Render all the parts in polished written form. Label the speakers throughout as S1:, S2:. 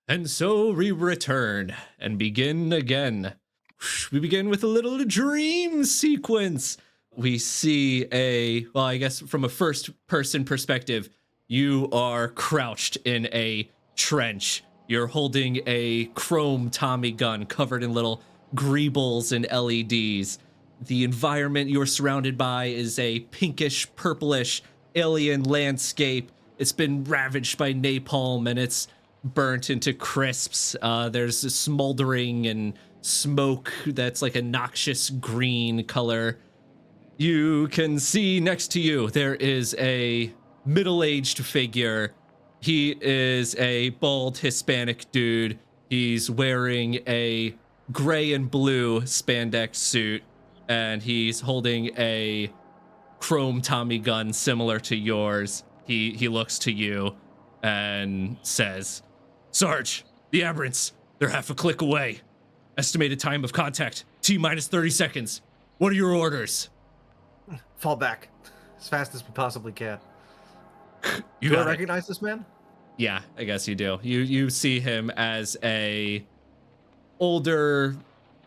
S1: And so we return and begin again. We begin with a little dream sequence. We see I guess from a first person perspective, you are crouched in a trench. You're holding a chrome Tommy gun covered in little greebles and LEDs. The environment you're surrounded by is a pinkish, purplish alien landscape. It's been ravaged by napalm and it's burnt into crisps. There's a smoldering and smoke that's like a noxious green color. You can see next to you there is a middle-aged figure. He is a bald Hispanic dude. He's wearing a gray and blue spandex suit, and he's holding a chrome Tommy gun similar to yours. He looks to you and says, "Sarge, the aberrants, they're half a click away. Estimated time of contact, T-minus 30 seconds. What are your orders?"
S2: Fall back as fast as we possibly can.
S1: You
S2: Do I
S1: got it.
S2: recognize this man?
S1: Yeah, I guess you do. You see him as a older,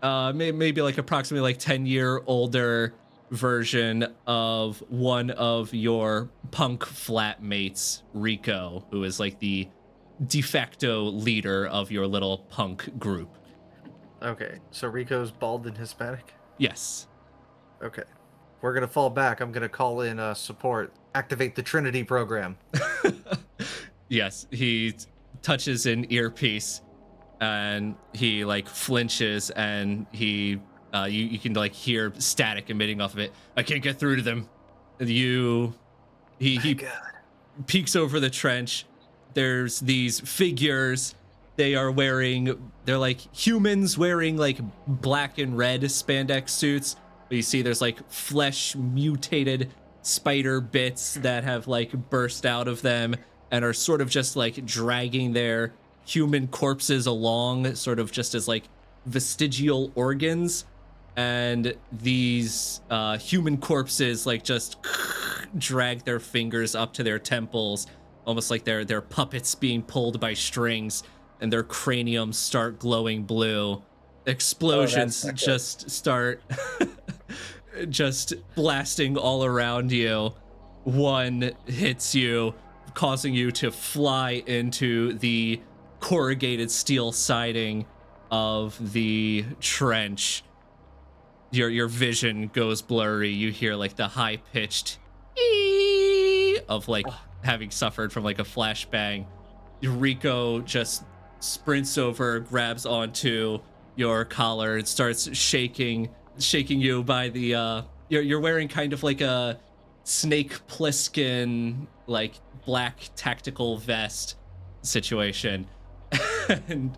S1: maybe like approximately like 10-year older version of one of your punk flatmates, Rico, who is like the de facto leader of your little punk group.
S2: Okay, so Rico's bald and Hispanic?
S1: Yes.
S2: Okay. We're gonna fall back. I'm gonna call in support. Activate the Trinity program.
S1: Yes, he touches an earpiece and he like flinches and he you can like hear static emitting off of it. "I can't get through to them." He
S2: God.
S1: peeks over the trench. There's these figures. They're like humans wearing like black and red spandex suits. But you see there's like flesh mutated spider bits that have like burst out of them and are sort of just like dragging their human corpses along, sort of just as like vestigial organs. And these human corpses like just drag their fingers up to their temples, almost like they're puppets being pulled by strings, and their craniums start glowing blue. Explosions just start just blasting all around you. One hits you, causing you to fly into the corrugated steel siding of the trench. Your vision goes blurry. You hear like the high-pitched ee of like having suffered from like a flashbang. Rico just sprints over, grabs onto your collar, and starts shaking you by the you're wearing kind of like a Snake Plissken like black tactical vest situation. And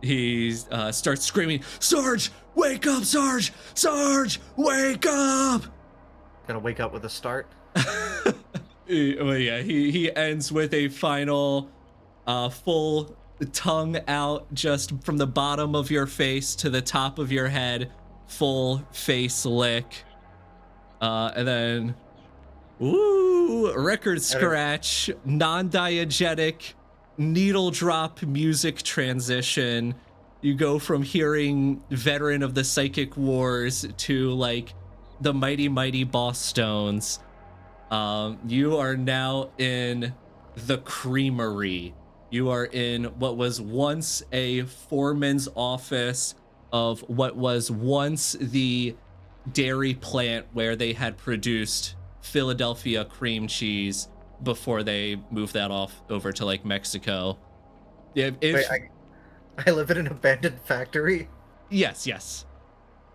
S1: he starts screaming, "Sarge, wake up, Sarge! Sarge, wake up!"
S2: Gonna wake up with a start.
S1: Well, yeah, he ends with a final full tongue out just from the bottom of your face to the top of your head, full face lick. And then, record scratch, non-diegetic, needle drop music transition. You go from hearing Veteran of the Psychic Wars to like the Mighty Mighty Boss Stones. You are now in the Creamery. You are in what was once a foreman's office of what was once the dairy plant where they had produced Philadelphia cream cheese before they moved that off over to like Mexico.
S2: Wait, I live in an abandoned factory?
S1: Yes.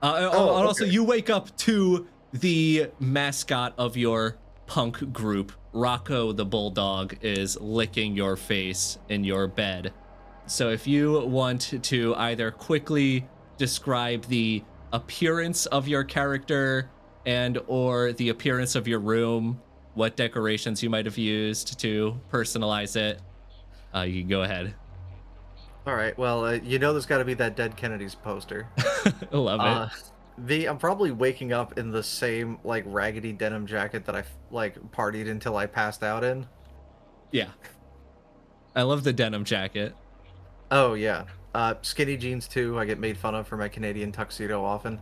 S1: Also,
S2: okay.
S1: you wake up to the mascot of your punk group, Rocco the Bulldog, is licking your face in your bed. So if you want to either quickly describe the appearance of your character and or the appearance of your room, what decorations you might have used to personalize it, you can go ahead.
S2: All right. Well, you know there's got to be that Dead Kennedys poster.
S1: I love it.
S2: I'm probably waking up in the same like raggedy denim jacket that I like partied until I passed out in.
S1: Yeah. I love the denim jacket.
S2: Oh yeah. Skinny jeans too. I get made fun of for my Canadian tuxedo often.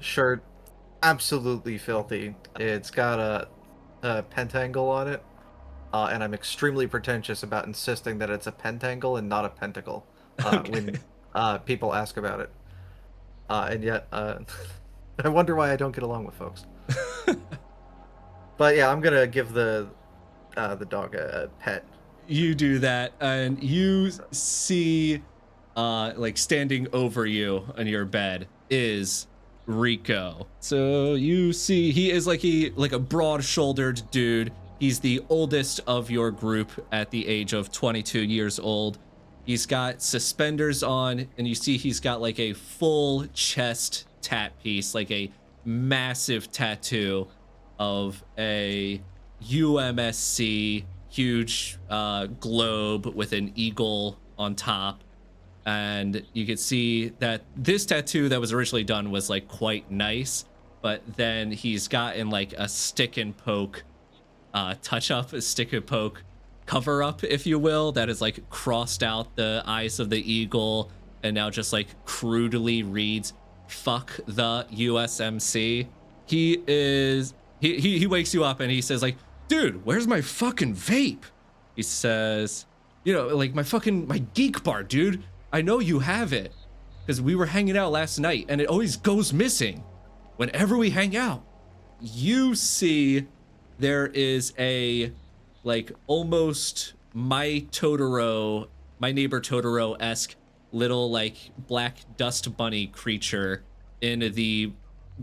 S2: Shirt, absolutely filthy. It's got a pentangle on it, and I'm extremely pretentious about insisting that it's a pentangle and not a pentacle when
S1: Okay.
S2: people ask about it. And yet, I wonder why I don't get along with folks. But yeah, I'm gonna give the dog a pet.
S1: You do that, and you see, like standing over you on your bed is Rico. So you see he is like a broad-shouldered dude. He's the oldest of your group at the age of 22 years old. He's got suspenders on, and you see he's got like a full chest tat piece, like a massive tattoo of a UMSC huge globe with an eagle on top. And you can see that this tattoo that was originally done was like quite nice, but then he's gotten like a stick and poke touch up, a stick and poke cover up, if you will, that is like crossed out the eyes of the eagle and now just like crudely reads "fuck the USMC." He wakes you up and he says like, dude, where's my fucking vape? He says, like my geek bar, dude. I know you have it because we were hanging out last night and it always goes missing whenever we hang out. You see there is a like almost my neighbor Totoro-esque little like black dust bunny creature in the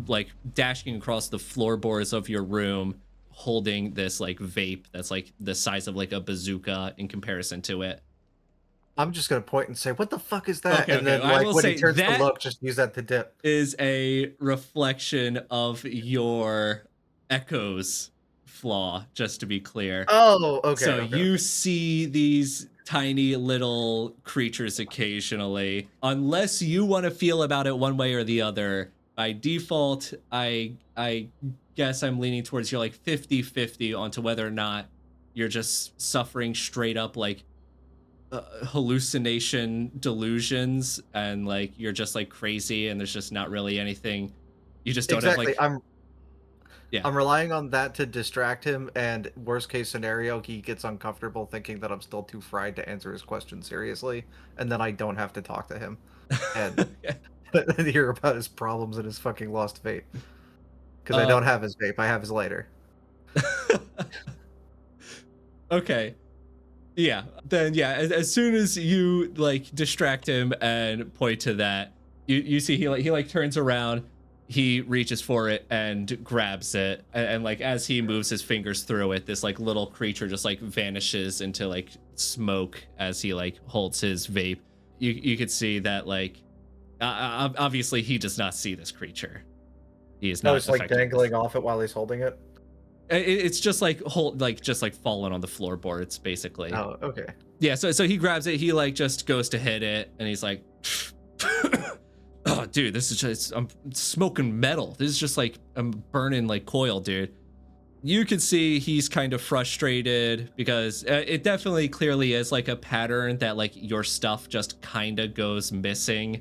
S1: like dashing across the floorboards of your room holding this like vape that's like the size of like a bazooka in comparison to it.
S2: I'm just gonna point and say, "What the fuck is that?"
S1: Okay,
S2: And then,
S1: I
S2: like,
S1: will
S2: when he
S1: say
S2: turns to
S1: that
S2: look, just use that to dip.
S1: is a reflection of your echoes flaw, just to be clear.
S2: Oh, okay,
S1: So
S2: okay,
S1: you
S2: okay.
S1: see these tiny little creatures occasionally. Unless you want to feel about it one way or the other, by default, I guess I'm leaning towards you're like 50-50 onto whether or not you're just suffering straight up like hallucination delusions and like you're just like crazy and there's just not really anything. You just don't have
S2: Exactly.
S1: like, yeah.
S2: I'm relying on that to distract him, and worst case scenario, he gets uncomfortable thinking that I'm still too fried to answer his question seriously, and then I don't have to talk to him and hear about his problems and his fucking lost vape. Because I don't
S1: um
S2: have his vape, I have his lighter.
S1: okay. Yeah, then yeah, as soon as you like distract him and point to that, you see he turns around, he reaches for it and grabs it, and like as he moves his fingers through it, this like little creature just like vanishes into like smoke as he like holds his vape. You could see that like obviously he does not see this creature. He is
S2: Oh,
S1: not
S2: it's like
S1: affected by this.
S2: dangling off it while he's holding it?
S1: It's just like just like falling on the floorboards basically.
S2: Oh, okay.
S1: Yeah, so he grabs it, he like just goes to hit it, and he's like, oh, dude, this is just, I'm smoking metal. This is just like, I'm burning like coil, dude. You can see he's kind of frustrated because it definitely clearly is like a pattern that like your stuff just kind of goes missing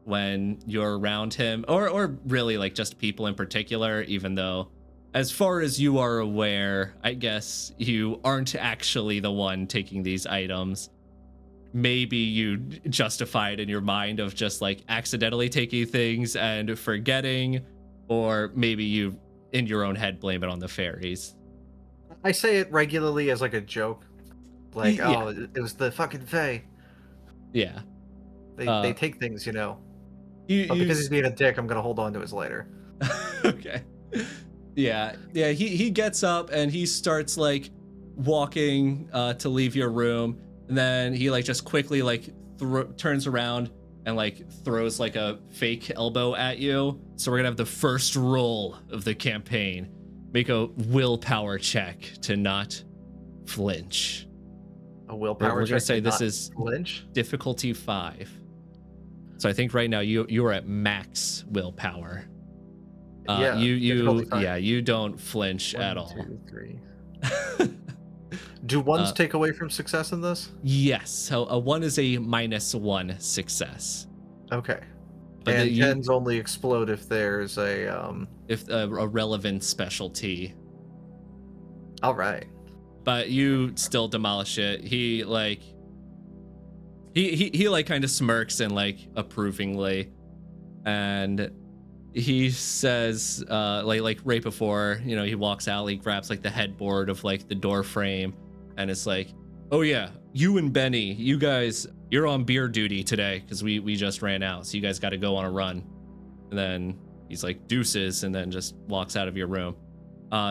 S1: when you're around him, or really like just people in particular, even though as far as you are aware, I guess you aren't actually the one taking these items. Maybe you justify it in your mind of just like accidentally taking things and forgetting, or maybe you in your own head blame it on the fairies.
S2: I say it regularly as like a joke. Like,
S1: Yeah,
S2: oh, it was the fucking Fae.
S1: yeah.
S2: They take things, you know.
S1: You
S2: But because
S1: use
S2: he's being a dick, I'm gonna hold on to his lighter.
S1: okay. Yeah, he gets up and he starts like walking to leave your room, and then he like just quickly like turns around and like throws like a fake elbow at you. So we're gonna have the first roll of the campaign. Make a willpower check to not flinch.
S2: A willpower
S1: We're gonna
S2: check
S1: say
S2: to
S1: this
S2: not
S1: is
S2: flinch?
S1: difficulty 5. So I think right now you are at max willpower.
S2: Yeah, difficulty 5.
S1: Yeah, you don't flinch at
S2: 1,
S1: all.
S2: 2, 3. Do ones
S1: Uh,
S2: take away from success in this?
S1: yes, so a 1 is a -1 success.
S2: Okay.
S1: But
S2: And
S1: you,
S2: tens only explode if there's a
S1: if a relevant specialty,
S2: all right.
S1: but you still demolish it. He like he like kind of smirks and like approvingly, and he says like right before, you know, he walks out, he grabs like the headboard of like the door frame, and it's like, oh yeah, you and Benny, you guys, you're on beer duty today because we just ran out, so you guys got to go on a run. And then he's like, deuces, and then just walks out of your room.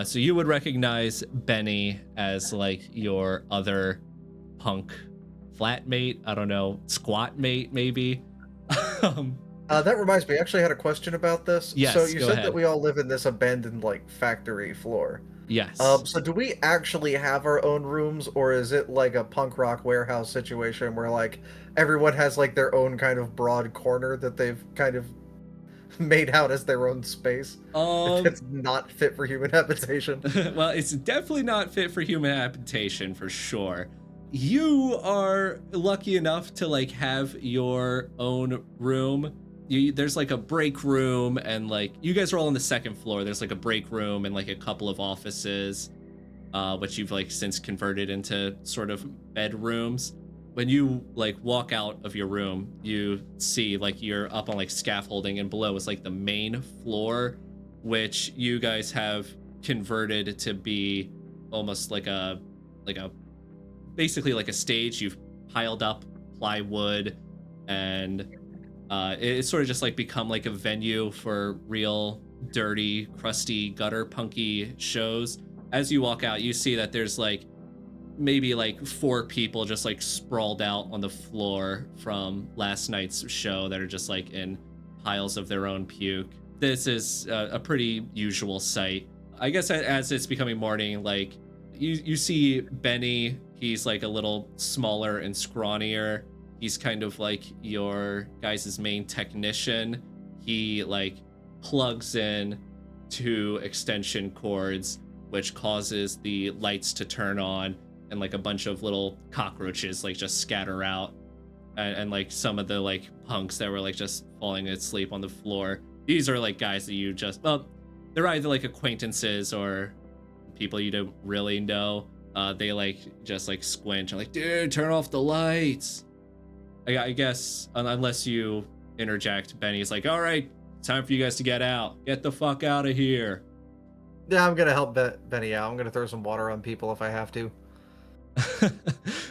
S1: So you would recognize Benny as like your other punk flatmate, I don't know, squat mate maybe. um,
S2: That reminds me, I actually had a question about this. So
S1: yes,
S2: you
S1: go
S2: said that
S1: ahead.
S2: we all live in this abandoned like factory floor.
S1: Yes.
S2: So do we actually have our own rooms, or is it like a punk rock warehouse situation where like everyone has like their own kind of broad corner that they've kind of made out as their own space?
S1: Um,
S2: It's not fit for human habitation.
S1: well, it's definitely not fit for human habitation for sure. You are lucky enough to like have your own room. There's like a break room, and like you guys are all on the second floor. There's like a break room and like a couple of offices, which you've like since converted into sort of bedrooms. When you like walk out of your room, you see like you're up on like scaffolding, and below is like the main floor, which you guys have converted to be almost like a basically like a stage. You've piled up plywood, and it's sort of just like become like a venue for real dirty, crusty, gutter punky shows. As you walk out, you see that there's like maybe like 4 people just like sprawled out on the floor from last night's show that are just like in piles of their own puke. This is a pretty usual sight. I guess as it's becoming morning, like you see Benny. He's like a little smaller and scrawnier. He's kind of like your guys' main technician. He like plugs in 2 extension cords, which causes the lights to turn on, and like a bunch of little cockroaches like just scatter out, and like some of the like punks that were like just falling asleep on the floor. These are like guys that you just, well, they're either like acquaintances or people you don't really know. They like just like squint and like, dude, turn off the lights. I guess unless you interject, Benny's like, all right, time for you guys to get out. Get the fuck out of here.
S2: Yeah, I'm gonna help Benny out. I'm gonna throw some water on people if I have to.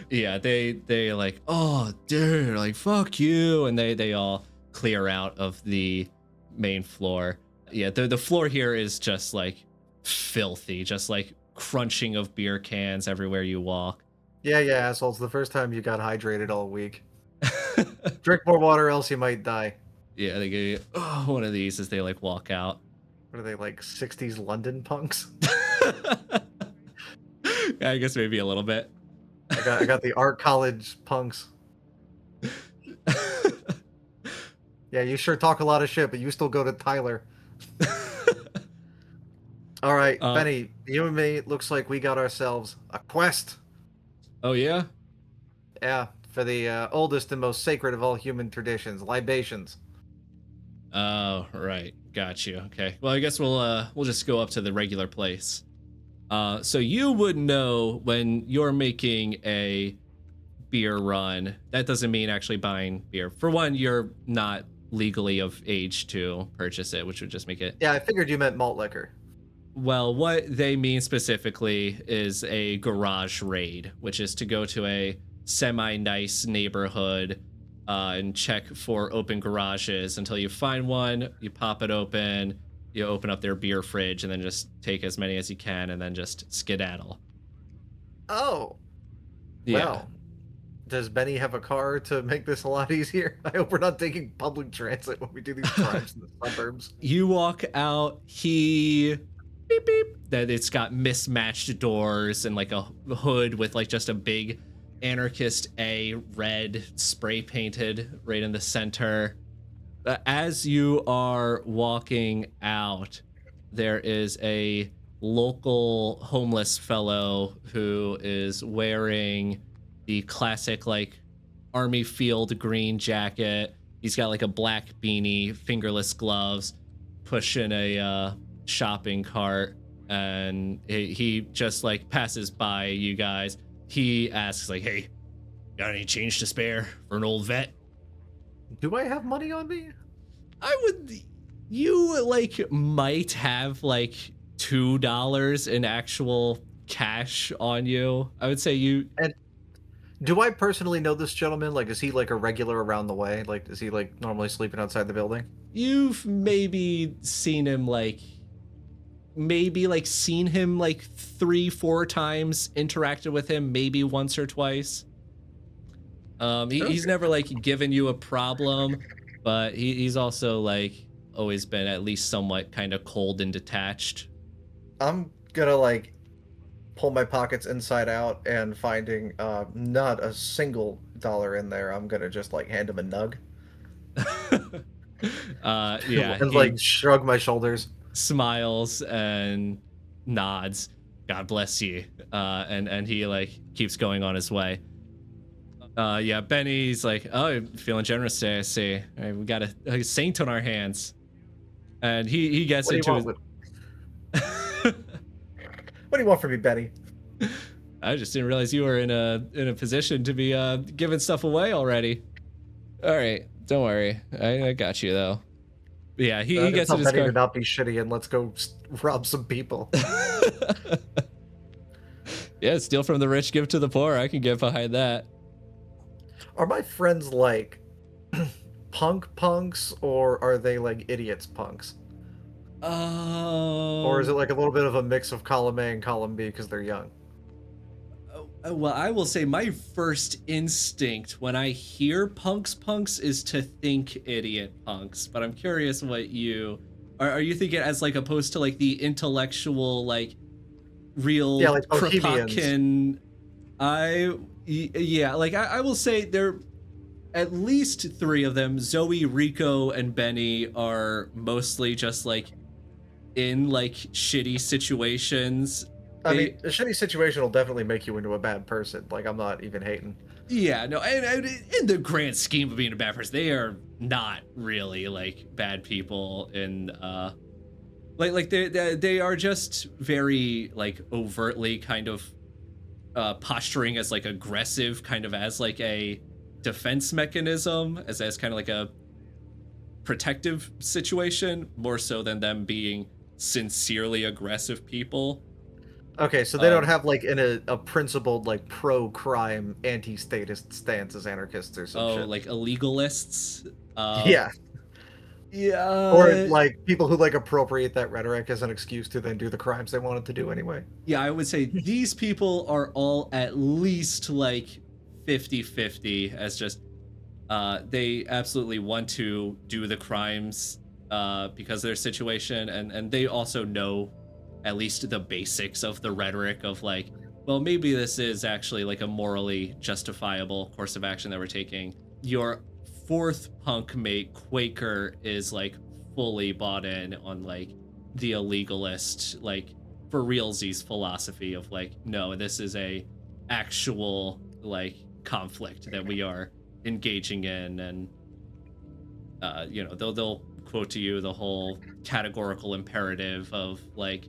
S1: Yeah, they like, oh dude, like fuck you, and they all clear out of the main floor. Yeah, the floor here is just like filthy, just like crunching of beer cans everywhere you walk.
S2: Yeah, assholes. The first time you got hydrated all week. Drink more water, else you might die.
S1: Yeah, they give you one of these as they like walk out.
S2: What are they, like 60s London punks?
S1: Yeah, I guess maybe a little bit.
S2: I got the art college punks. Yeah, you sure talk a lot of shit, but you still go to Tyler. All right, Benny, you and me, looks like we got ourselves a quest.
S1: Oh yeah?
S2: Yeah, for the oldest and most sacred of all human traditions, libations.
S1: Oh, right. Got you. Okay. Well, I guess we'll just go up to the regular place. So you would know when you're making a beer run. That doesn't mean actually buying beer. For one, you're not legally of age to purchase it, which would just make it.
S2: Yeah, I figured you meant malt liquor.
S1: Well, what they mean specifically is a garage raid, which is to go to a semi-nice neighborhood and check for open garages until you find one. You pop it open, you open up their beer fridge, and then just take as many as you can, and then just skedaddle.
S2: Oh,
S1: Yeah.
S2: well. Does Benny have a car to make this a lot easier? I hope we're not taking public transit when we do these crimes in the suburbs.
S1: You walk out, he beep beep, that it's got mismatched doors and like a hood with like just a big anarchist A red spray painted right in the center. As you are walking out, there is a local homeless fellow who is wearing the classic like army field green jacket. He's got like a black beanie, fingerless gloves, pushing a shopping cart, and he just like passes by you guys. He asks like, "Hey, got any change to spare for an old vet?"
S2: Do I have money on me?
S1: I would. You like might have like $2 in actual cash on you. I would say you
S2: And do I personally know this gentleman? Like, is he like a regular around the way? Like, is he like normally sleeping outside the building?
S1: you've maybe seen him like seen him like 3-4 times, interacted with him maybe once or twice. He's
S2: Okay.
S1: never like given you a problem, but he's also like always been at least somewhat kind of cold and detached.
S2: I'm gonna like pull my pockets inside out and finding not a single dollar in there. I'm gonna just like hand him a nug
S1: Yeah,
S2: and
S1: he
S2: like shrug my shoulders.
S1: smiles and nods. God bless you. And he like keeps going on his way. Yeah, Benny's like, oh, feeling generous today. I see. All right, we got a saint on our hands, and he gets
S2: What do you
S1: into
S2: want
S1: his.
S2: with? What do you want from me, Benny?
S1: I just didn't realize you were in a position to be giving stuff away already. All right, don't worry. I got you though. Yeah, he
S2: Just
S1: gets in
S2: tell
S1: his
S2: Benny to
S1: car.
S2: not be shitty and let's go rob some people.
S1: Yeah, steal from the rich, give to the poor. I can get behind that.
S2: Are my friends like punk punks or are they like idiots punks? Or is it
S1: Um,
S2: like a little bit of a mix of column A and column B because they're young?
S1: well, I will say my first instinct when I hear punks is to think idiot punks, but I'm curious what you are you thinking as like opposed to like the intellectual like
S2: Yeah,
S1: real
S2: like bohemians.
S1: Kropotkin. Yeah, like I will say there at least three of them, Zoe, Rico, and Benny, are mostly just like in like shitty situations.
S2: I mean,
S1: They
S2: a shitty situation will definitely make you into a bad person. Like, I'm not even hating.
S1: Yeah, no, and in the grand scheme of being a bad person, they are not really like bad people. In like they are just very like overtly kind of posturing as like aggressive, kind of as like a defense mechanism, as kind of like a protective situation, more so than them being sincerely aggressive people.
S2: Okay, so they don't
S1: Um,
S2: have like a principled like pro-crime, anti-statist stance as anarchists or some
S1: oh,
S2: shit.
S1: like illegalists.
S2: Yeah, or
S1: Yeah,
S2: like people who like appropriate that rhetoric as an excuse to then do the crimes they wanted to do anyway.
S1: yeah, I would say these people are all at least like 50-50 as just they absolutely want to do the crimes because of their situation, and they also know at least the basics of the rhetoric of like, well, maybe this is actually like a morally justifiable course of action that we're taking. Your fourth punk mate, Quaker, is like fully bought in on like the illegalist, like for realsies philosophy of like, no, this is a actual like conflict that we are engaging in. And they'll quote to you the whole categorical imperative of like,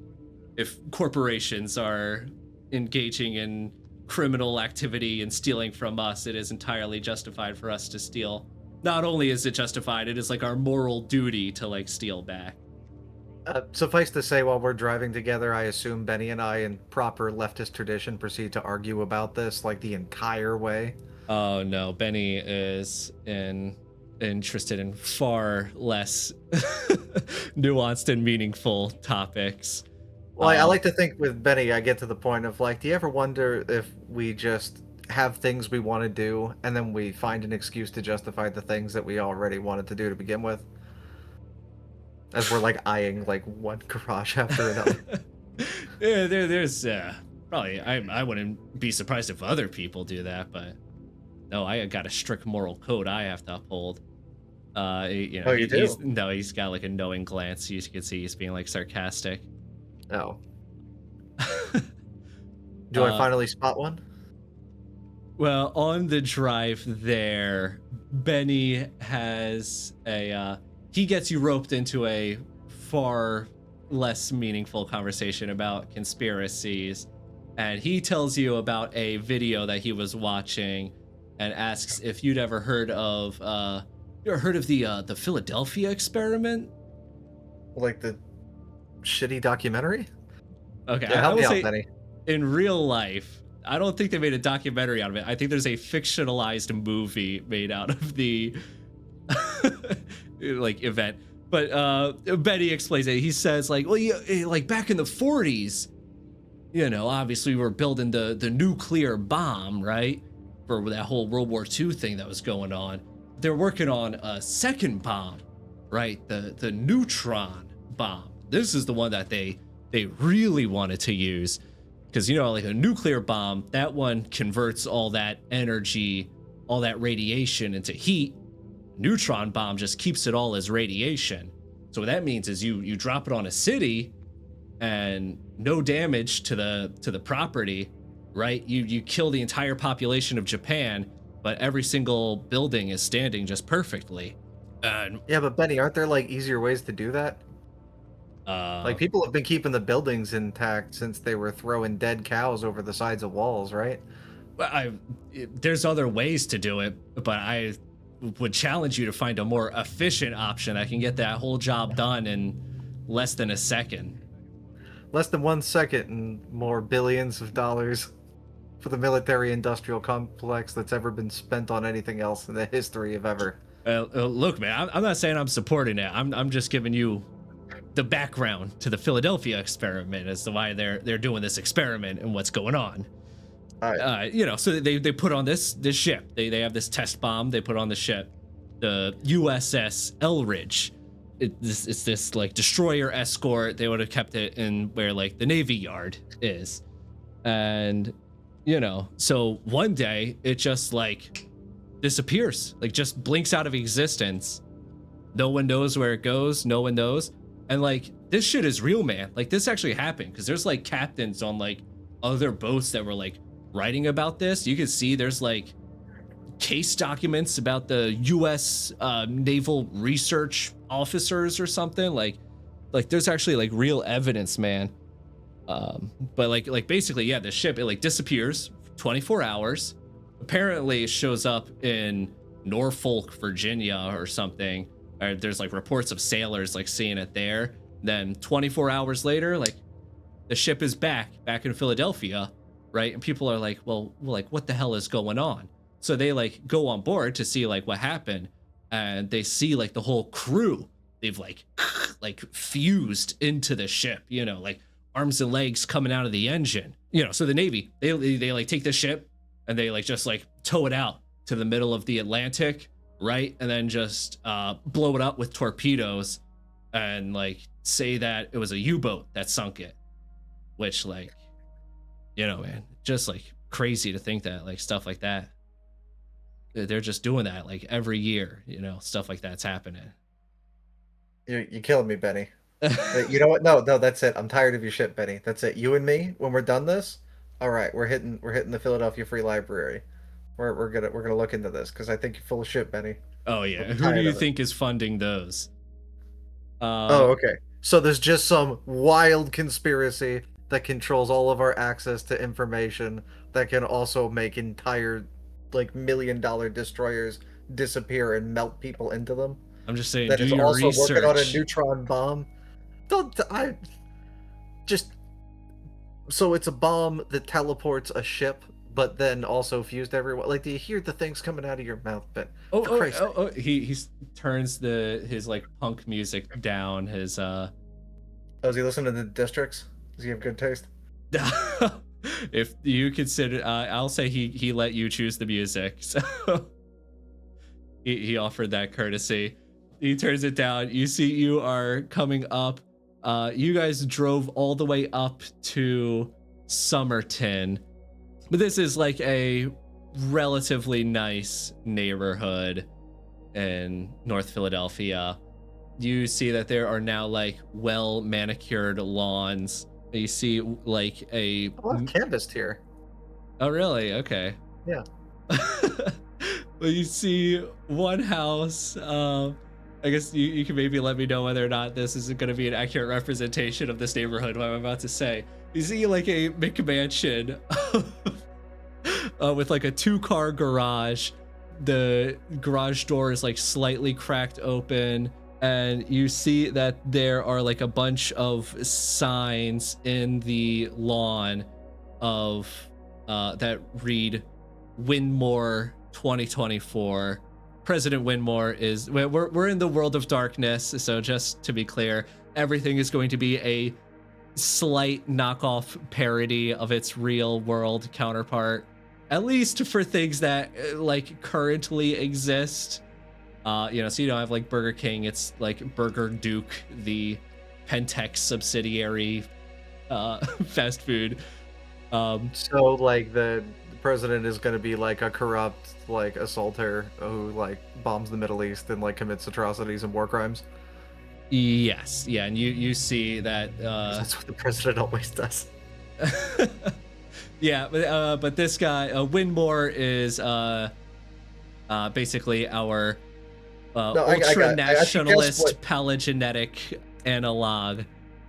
S1: if corporations are engaging in criminal activity and stealing from us, it is entirely justified for us to steal. Not only is it justified, it is like our moral duty to like steal back.
S2: Suffice to say, while we're driving together, I assume Benny and I, in proper leftist tradition, proceed to argue about this like the entire way.
S1: Oh no, Benny is interested in far less nuanced and meaningful topics.
S2: Well, I like to think with Benny, I get to the point of like, do you ever wonder if we just have things we want to do and then we find an excuse to justify the things that we already wanted to do to begin with? As we're like eyeing like one garage after another.
S1: Yeah, there's probably I wouldn't be surprised if other people do that, but no, I got a strict moral code I have to uphold.
S2: Oh, you do?
S1: He's got like a knowing glance. You can see he's being like sarcastic.
S2: Oh. Do I finally spot one?
S1: Well, on the drive there, Benny has he gets you roped into a far less meaningful conversation about conspiracies, and he tells you about a video that he was watching and asks if you'd ever heard of the Philadelphia experiment.
S2: Like the shitty documentary?
S1: Okay,
S2: Yeah,
S1: I
S2: help
S1: will
S2: me out,
S1: say
S2: Benny.
S1: in real life, I don't think they made a documentary out of it. I think there's a fictionalized movie made out of the like event. But Betty explains it. He says like, well, yeah, like back in the 40s, obviously we were building the nuclear bomb, right? For that whole World War II thing that was going on. They're working on a second bomb, right? The neutron bomb. This is the one that they really wanted to use. Because, like a nuclear bomb, that one converts all that energy, all that radiation into heat. Neutron bomb just keeps it all as radiation. So what that means is you drop it on a city and no damage to the property, right? You kill the entire population of Japan, but every single building is standing just perfectly. And
S2: Yeah, but Benny, aren't there like easier ways to do that? Like people have been keeping the buildings intact since they were throwing dead cows over the sides of walls, right?
S1: well, there's other ways to do it, but I would challenge you to find a more efficient option that can get that whole job done in less than a second.
S2: Less than 1 second and more billions of dollars for the military-industrial complex that's ever been spent on anything else in the history of ever.
S1: Look, man, I'm not saying I'm supporting it. I'm just giving you the background to the Philadelphia experiment as to why they're doing this experiment and what's going on.
S2: All right.
S1: So they put on this ship. They have this test bomb. They put on the ship, the USS Elridge. It's this like destroyer escort. They would have kept it in where like the Navy Yard is, and so one day it just like disappears, like just blinks out of existence. No one knows where it goes. No one knows. And like this shit is real, man. Like this actually happened because there's like captains on like other boats that were like writing about this. You can see there's like case documents about the U.S. Naval research officers or something. Like there's actually like real evidence, man. But like basically, yeah, the ship it like disappears 24 hours. Apparently, it shows up in Norfolk, Virginia, or something. Or there's like reports of sailors like seeing it there. Then 24 hours later, like the ship is back in Philadelphia, right? And people are like, well, like what the hell is going on? So they like go on board to see like what happened, and they see like the whole crew. They've like fused into the ship, like arms and legs coming out of the engine. So the Navy, they like take the ship and they like just like tow it out to the middle of the Atlantic, right? And then just blow it up with torpedoes and like say that it was a U-boat that sunk it, which like, man, just like crazy to think that like stuff like that. They're just doing that like every year, stuff like that's happening.
S2: You're killing me, Benny. You know what? No, that's it. I'm tired of your shit, Benny. That's it. You and me, when we're done this, all right, we're hitting the Philadelphia Free Library. We're gonna look into this because I think you're full of shit, Benny.
S1: Oh yeah, who do you think is funding those?
S2: Oh, okay. So there's just some wild conspiracy that controls all of our access to information that can also make entire like $1 million destroyers disappear and melt people into them.
S1: I'm just saying,
S2: That
S1: do
S2: is
S1: your
S2: also
S1: research.
S2: working on a neutron bomb. I just so it's a bomb that teleports a ship, but then also fused everyone. Like, do you hear the things coming out of your mouth? But
S1: He turns his like punk music down. His
S2: is he listening to the Districts? Does he have good taste?
S1: If you consider, I'll say he let you choose the music, so he offered that courtesy. He turns it down. You see, you are coming up. You guys drove all the way up to Somerton, but this is like a relatively nice neighborhood in North Philadelphia. You see that there are now like well manicured lawns. You see like a.
S2: I love canvassed here.
S1: Oh, really? Okay.
S2: Yeah.
S1: Well, you see one house. I guess you can maybe let me know whether or not this is going to be an accurate representation of this neighborhood. What I'm about to say. You see like a McMansion with like a 2-car garage. The garage door is like slightly cracked open, and you see that there are like a bunch of signs in the lawn of that read Winmore 2024. President Winmore is we're in the world of darkness, so just to be clear, everything is going to be a slight knockoff parody of its real world counterpart, at least for things that like currently exist. So you don't have like Burger King, it's like Burger Duke, the Pentex subsidiary fast food.
S2: So like the president is going to be like a corrupt like assaulter who like bombs the Middle East and like commits atrocities and war crimes.
S1: Yes, yeah, and you see that
S2: That's what the president always does.
S1: yeah, but this guy Winmore is basically our ultra nationalist paleogenetic analog.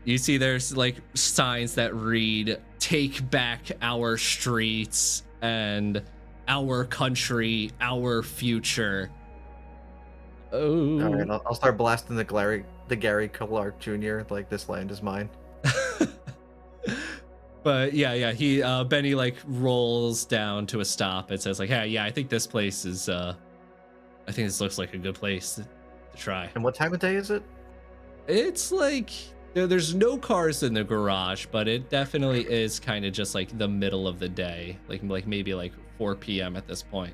S1: You see there's like signs that read "Take back our streets" and "Our country, our future." Oh,
S2: all right, I'll start blasting the Gary Clark Jr. like this land is mine.
S1: But yeah, he Benny like rolls down to a stop and says like, "Hey, yeah, I think this place is I think this looks like a good place to try."
S2: And what time of day is it?
S1: It's like there's no cars in the garage, but it definitely is kind of just like the middle of the day, like maybe like 4 p.m. at this point.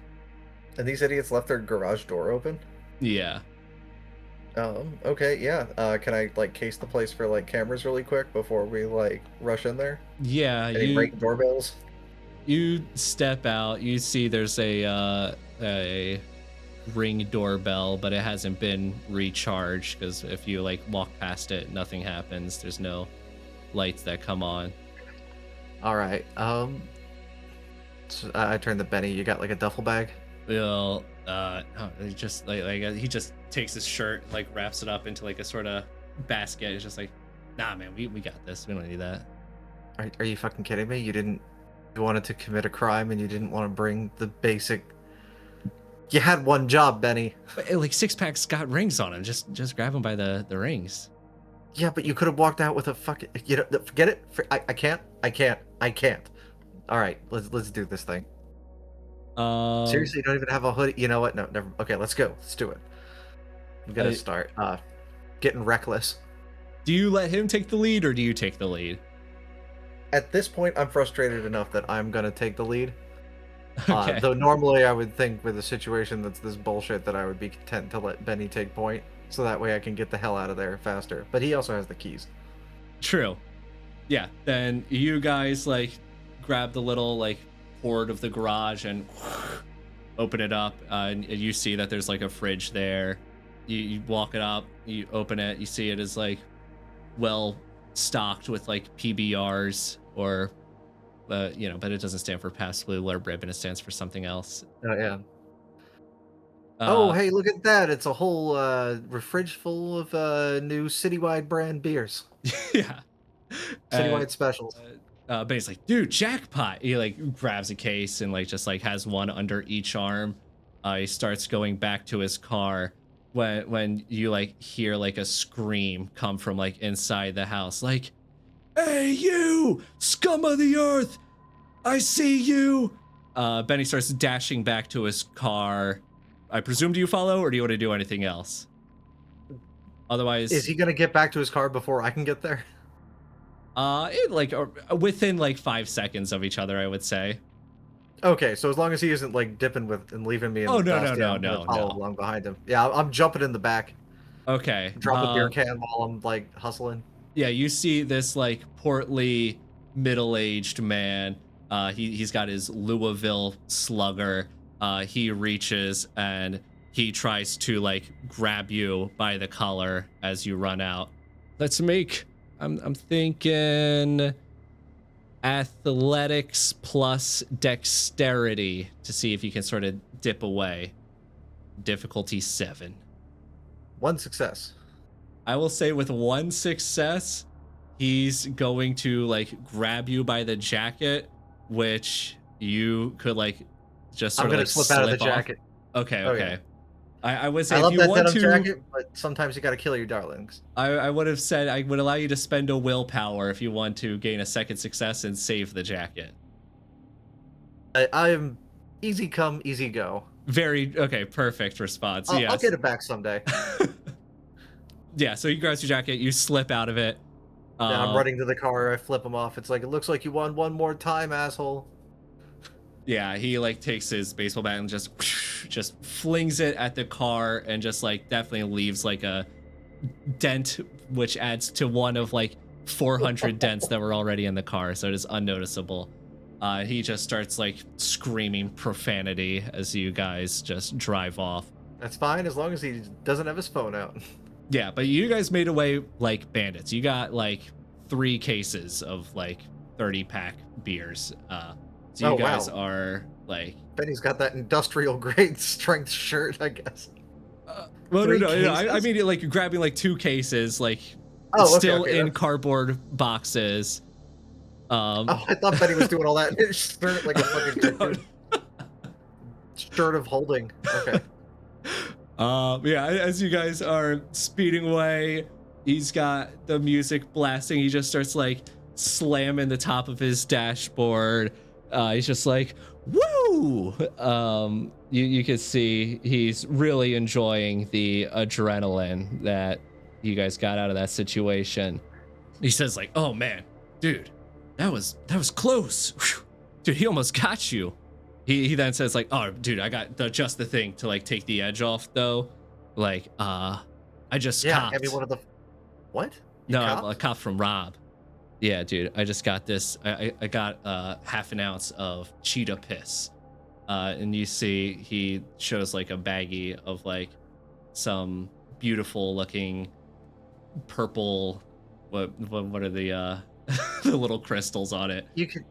S2: And these idiots left their garage door open?
S1: Yeah.
S2: Okay, yeah. Can I like case the place for like cameras really quick before we like rush in there?
S1: Yeah,
S2: Any break doorbells?
S1: You step out, you see there's a Ring doorbell, but it hasn't been recharged because if you like walk past it, nothing happens. There's no lights that come on.
S2: All right. So I turn to Benny. You got like a duffel bag?
S1: Well, he just he just takes his shirt, like wraps it up into like a sort of basket. It's just like, nah, man, we got this. We don't need that.
S2: Are you fucking kidding me? You wanted to commit a crime and you didn't want to bring the basic. You had one job, Benny.
S1: But like 6-pack's got rings on it. Just grab them by the rings.
S2: Yeah, but you could have walked out with a fucking. Forget it. I can't. All right, let's do this thing. Seriously, you don't even have a hoodie. You know what? No, never. Okay, let's go. Let's do it. I'm gonna start getting reckless.
S1: Do you let him take the lead, or do you take the lead?
S2: At this point, I'm frustrated enough that I'm gonna take the lead.
S1: Okay.
S2: Though normally I would think with a situation that's this bullshit that I would be content to let Benny take point, so that way I can get the hell out of there faster. But he also has the keys.
S1: True. Yeah. Then you guys like grab the little like port of the garage and open it up, and you see that there's like a fridge there. You walk it up, you open it, you see it is like well stocked with like PBRs or. But it doesn't stand for Pabst Blue Ribbon. It stands for something else.
S2: Oh yeah. Oh hey, look at that! It's a whole fridge full of new citywide brand beers.
S1: Yeah.
S2: Citywide specials.
S1: Benny's like, dude, jackpot. He like grabs a case and like just like has one under each arm. He starts going back to his car when you like hear like a scream come from like inside the house, like, "Hey, you scum of the earth! I see you!" Benny starts dashing back to his car. I presume, do you follow, or do you want to do anything else? Otherwise,
S2: is he gonna get back to his car before I can get there?
S1: Within like 5 seconds of each other, I would say.
S2: Okay, so as long as he isn't like dipping with and leaving me in
S1: Oh,
S2: the
S1: no,
S2: dust,
S1: no,
S2: follow along behind him. Yeah, I'm jumping in the back.
S1: Okay.
S2: Drop a beer can while I'm like hustling.
S1: Yeah, you see this like portly, middle-aged man. He's got his Louisville slugger. He reaches and he tries to like grab you by the collar as you run out. Let's make I'm thinking athletics plus dexterity to see if you can sort of dip away. Difficulty 7.
S2: 1 success.
S1: I will say with 1 success, he's going to like grab you by the jacket, which you could like just sort
S2: I'm
S1: of
S2: gonna
S1: like
S2: slip out of the
S1: off.
S2: jacket.
S1: Okay,
S2: Oh,
S1: okay.
S2: yeah.
S1: I would say
S2: I
S1: if
S2: love
S1: you
S2: that
S1: want
S2: denim
S1: to,
S2: jacket, but sometimes you gotta kill your darlings.
S1: I would have said I would allow you to spend a willpower if you want to gain a 2nd success and save the jacket.
S2: I am easy come, easy go.
S1: Very okay, perfect response. Yes.
S2: I'll get it back someday.
S1: Yeah, so you grab your jacket, you slip out of it.
S2: Yeah, I'm running to the car. I flip him off. It's like, it looks like you won one more time, asshole.
S1: Yeah, he like takes his baseball bat and just flings it at the car and just like definitely leaves like a dent, which adds to one of like 400 dents that were already in the car, so it is unnoticeable. He just starts like screaming profanity as you guys just drive off.
S2: That's fine as long as he doesn't have his phone out.
S1: Yeah, but you guys made away like bandits. You got like 3 cases of like 30-pack beers. So you guys are like.
S2: Benny's got that industrial grade strength shirt, I guess.
S1: Well, no. I mean, like grabbing like 2 cases, like still in cardboard boxes.
S2: I thought Benny was doing all that in his shirt like a fucking cartoon. Shirt of holding. Okay.
S1: Yeah, as you guys are speeding away, he's got the music blasting. He just starts like slamming the top of his dashboard. He's just like, woo! You can see he's really enjoying the adrenaline that you guys got out of that situation. He says like, oh man, dude, that was close. Whew. Dude, he almost got you. He then says like, oh dude, I got just the thing to like take the edge off though. Like, I just copped.
S2: Every one of the what?
S1: A cop from Rob. Yeah, dude, I just got this. I got half an ounce of cheetah piss. And you see he shows like a baggie of like some beautiful looking purple what are the the little crystals on it.
S2: You could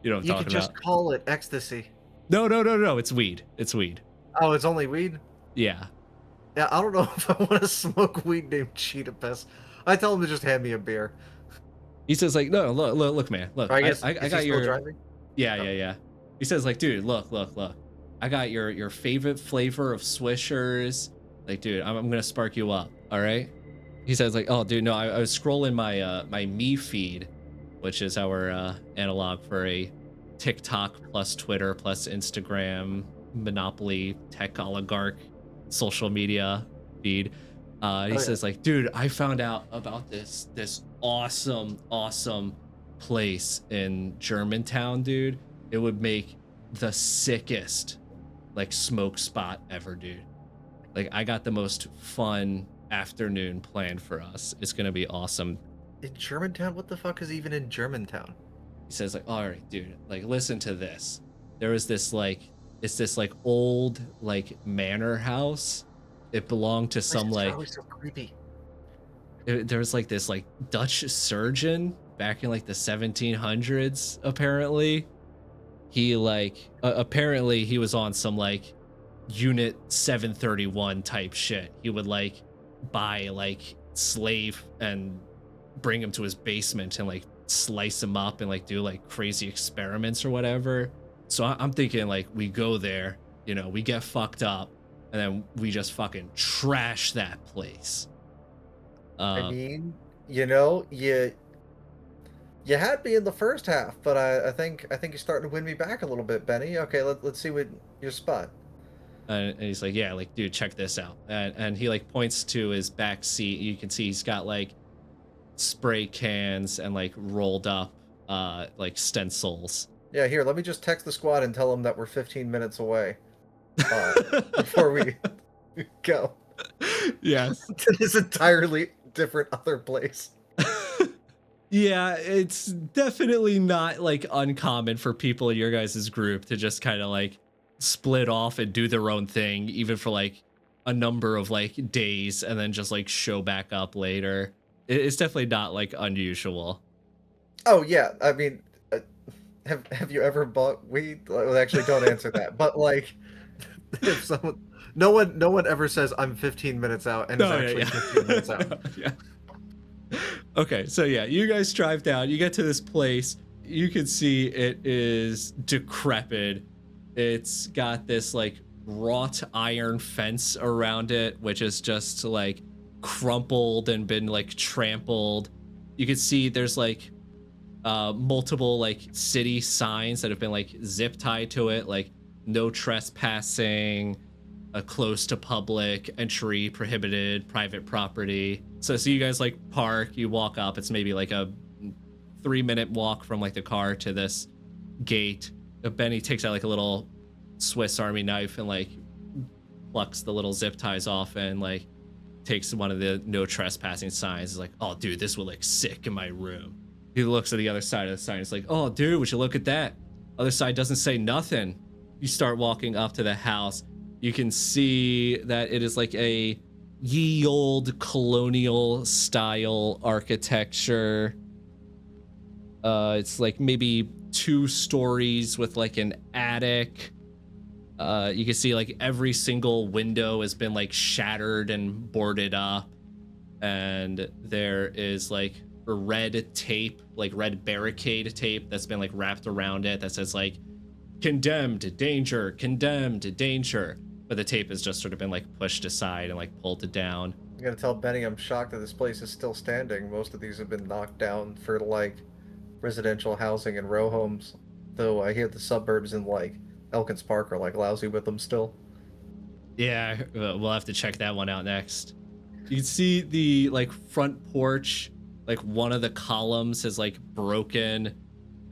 S2: just call it ecstasy.
S1: No, it's weed. It's weed.
S2: Oh, it's only weed?
S1: Yeah.
S2: Yeah, I don't know if I want to smoke weed named cheetah piss. I tell him to just hand me a beer.
S1: He says like, no, look, man, look. I got your.
S2: Driving?
S1: Yeah. He says like, dude, look. I got your favorite flavor of Swishers. Like, dude, I'm gonna spark you up. All right. He says like, oh, dude, no, I was scrolling my my me feed, which is our analog for a TikTok plus Twitter plus Instagram monopoly tech oligarch social media feed. He says like, dude, I found out about this awesome place in Germantown, dude. It would make the sickest like smoke spot ever, dude. Like, I got the most fun afternoon planned for us. It's gonna be awesome.
S2: In Germantown? What the fuck is even in Germantown?
S1: He says like, all right, dude, like listen to this. There was this like, it's this like old like manor house. It belonged to some like.
S2: Always so creepy.
S1: There was like this like Dutch surgeon back in like the 1700s. Apparently, he like apparently he was on some like Unit 731 type shit. He would like buy like slave and bring him to his basement and like slice him up and like do like crazy experiments or whatever. So I'm thinking like we go there, you know, we get fucked up, and then we just fucking trash that place.
S2: I mean, you know, you had me in the first half, but I think you're starting to win me back a little bit, Benny. Okay, let's see what your spot.
S1: And he's like, yeah, like, dude, check this out. And he like points to his back seat. You can see he's got like spray cans and like rolled up like stencils.
S2: Yeah, here, let me just text the squad and tell them that we're 15 minutes away before we go.
S1: Yes.
S2: To this entirely different other place.
S1: Yeah, it's definitely not like uncommon for people in your guys' group to just kind of like split off and do their own thing, even for like a number of like days, and then just like show back up later. It's definitely not like unusual.
S2: Oh yeah, I mean, uh, have you ever bought weed? Well, actually, don't answer that. But like, if someone, no one ever says I'm 15 minutes out and is
S1: No, yeah,
S2: actually 15 minutes
S1: yeah.
S2: out.
S1: No, yeah. Okay, so yeah, you guys drive down. You get to this place. You can see it is decrepit. It's got this like wrought iron fence around it, which is just like crumpled and been like trampled. You can see there's like multiple like city signs that have been like zip tied to it, like no trespassing, close to public, entry prohibited, private property. So you guys like park, you walk up. It's maybe like a 3-minute walk from like the car to this gate. Benny takes out like a little Swiss Army knife and like plucks the little zip ties off and like takes one of the no trespassing signs. He's like, oh dude, this will look sick in my room. He looks at the other side of the sign. It's like, oh dude, would you look at that? Other side doesn't say nothing. You start walking up to the house. You can see that it is like a ye old colonial style architecture. It's like maybe 2 stories with like an attic. You can see like every single window has been like shattered and boarded up. And there is like red tape, like red barricade tape that's been like wrapped around it that says like condemned danger, condemned danger. But the tape has just sort of been like pushed aside and like pulled down.
S2: I'm gonna tell Benny I'm shocked that this place is still standing. Most of these have been knocked down for like residential housing and row homes. Though I hear the suburbs in like Elkins Park are like lousy with them still.
S1: Yeah, we'll have to check that one out next. You can see the like front porch, like one of the columns is like broken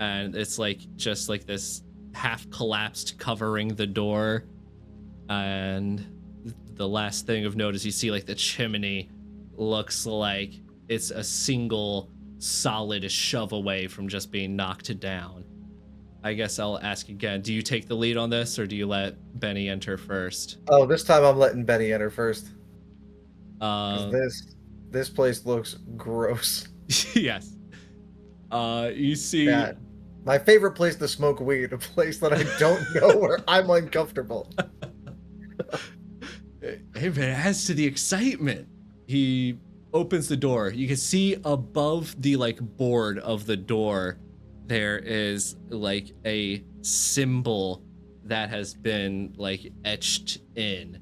S1: and it's like just like this half collapsed covering the door. And the last thing of note is you see like the chimney looks like it's a single solid shove away from just being knocked down. I guess I'll ask again, do you take the lead on this or do you let Benny enter first?
S2: Oh, this time I'm letting Benny enter first.
S1: Uh,
S2: Because this place looks gross.
S1: yes. You see.
S2: Yeah. My favorite place to smoke weed, a place that I don't know where I'm uncomfortable.
S1: Hey man, it adds to the excitement. He opens the door. You can see above the like board of the door, there is like a symbol that has been like etched in.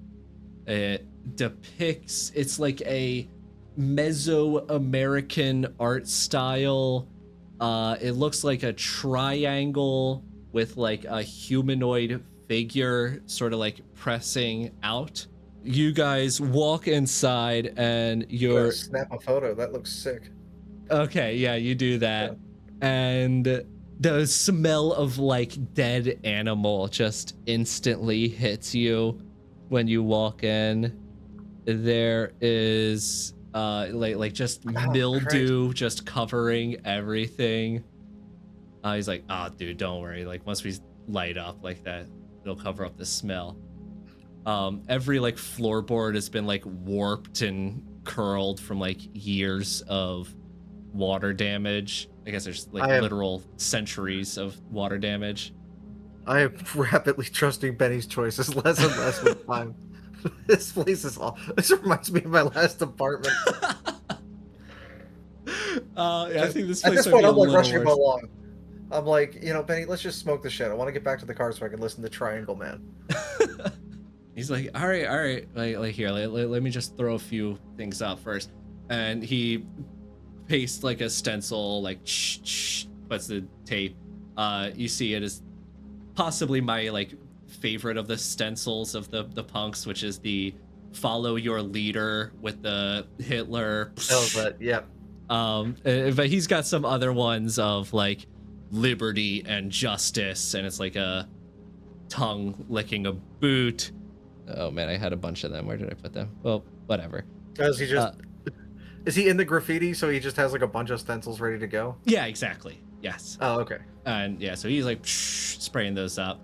S1: It depicts, it's like a Mesoamerican art style. It looks like a triangle with like a humanoid figure sort of like pressing out. You guys walk inside and you're
S2: Snap a photo. That looks sick.
S1: okay. Yeah, you do that.
S2: Yeah.
S1: And the smell of like dead animal just instantly hits you when you walk in. There is like just mildew just covering everything. He's like, oh dude, don't worry, like once we light up like that, it'll cover up the smell. Every like floorboard has been like warped and curled from like years of water damage. I guess there's like literal centuries of water damage.
S2: I am rapidly trusting Benny's choices less and less with time. This place is all. This reminds me of my last apartment.
S1: I think this place
S2: at this
S1: might
S2: point
S1: be
S2: I'm like
S1: little
S2: rushing
S1: worse.
S2: along. I'm like, Benny, let's just smoke the shit. I want to get back to the car so I can listen to Triangle Man.
S1: He's like, all right, like here, let me just throw a few things up first, and he pastes like a stencil, like puts the tape. You see it is possibly my like favorite of the stencils of the punks, which is the follow your leader with the Hitler.
S2: Oh, but yeah.
S1: But he's got some other ones of like liberty and justice, and it's like a tongue licking a boot. Oh man, I had a bunch of them. Where did I put them? Well, whatever.
S2: Does he just is he in the graffiti so he just has like a bunch of stencils ready to go?
S1: Yeah, exactly. Yes.
S2: Oh, okay.
S1: And yeah, so he's like spraying those up.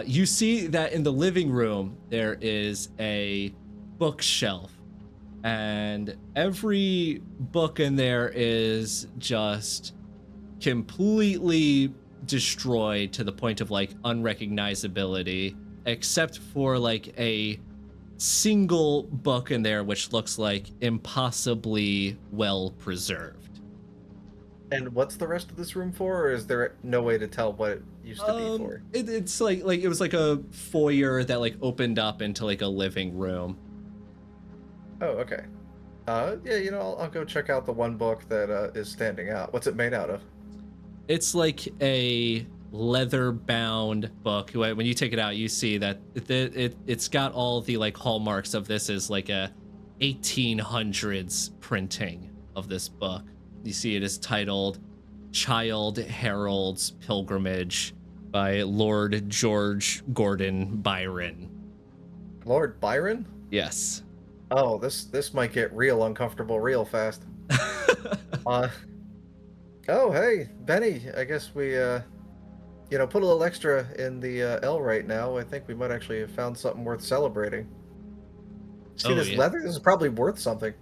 S1: You see that in the living room there is a bookshelf, and every book in there is just completely destroyed to the point of like unrecognizability, except for like a single book in there which looks like impossibly well preserved.
S2: And what's the rest of this room for, or is there no way to tell what it used to be for?
S1: It's like it was like a foyer that like opened up into like a living room.
S2: Oh, okay. Yeah, I'll go check out the one book that is standing out. What's it made out of?
S1: It's like a leather-bound book. When you take it out, you see that it's got all the like hallmarks of this is like a 1800s printing of this book. You see it is titled Child Harold's Pilgrimage by Lord George Gordon Byron.
S2: Lord Byron?
S1: Yes.
S2: Oh, this might get real uncomfortable real fast. Oh, hey, Benny. I guess we put a little extra in the L right now. I think we might actually have found something worth celebrating. See this leather? This is probably worth something.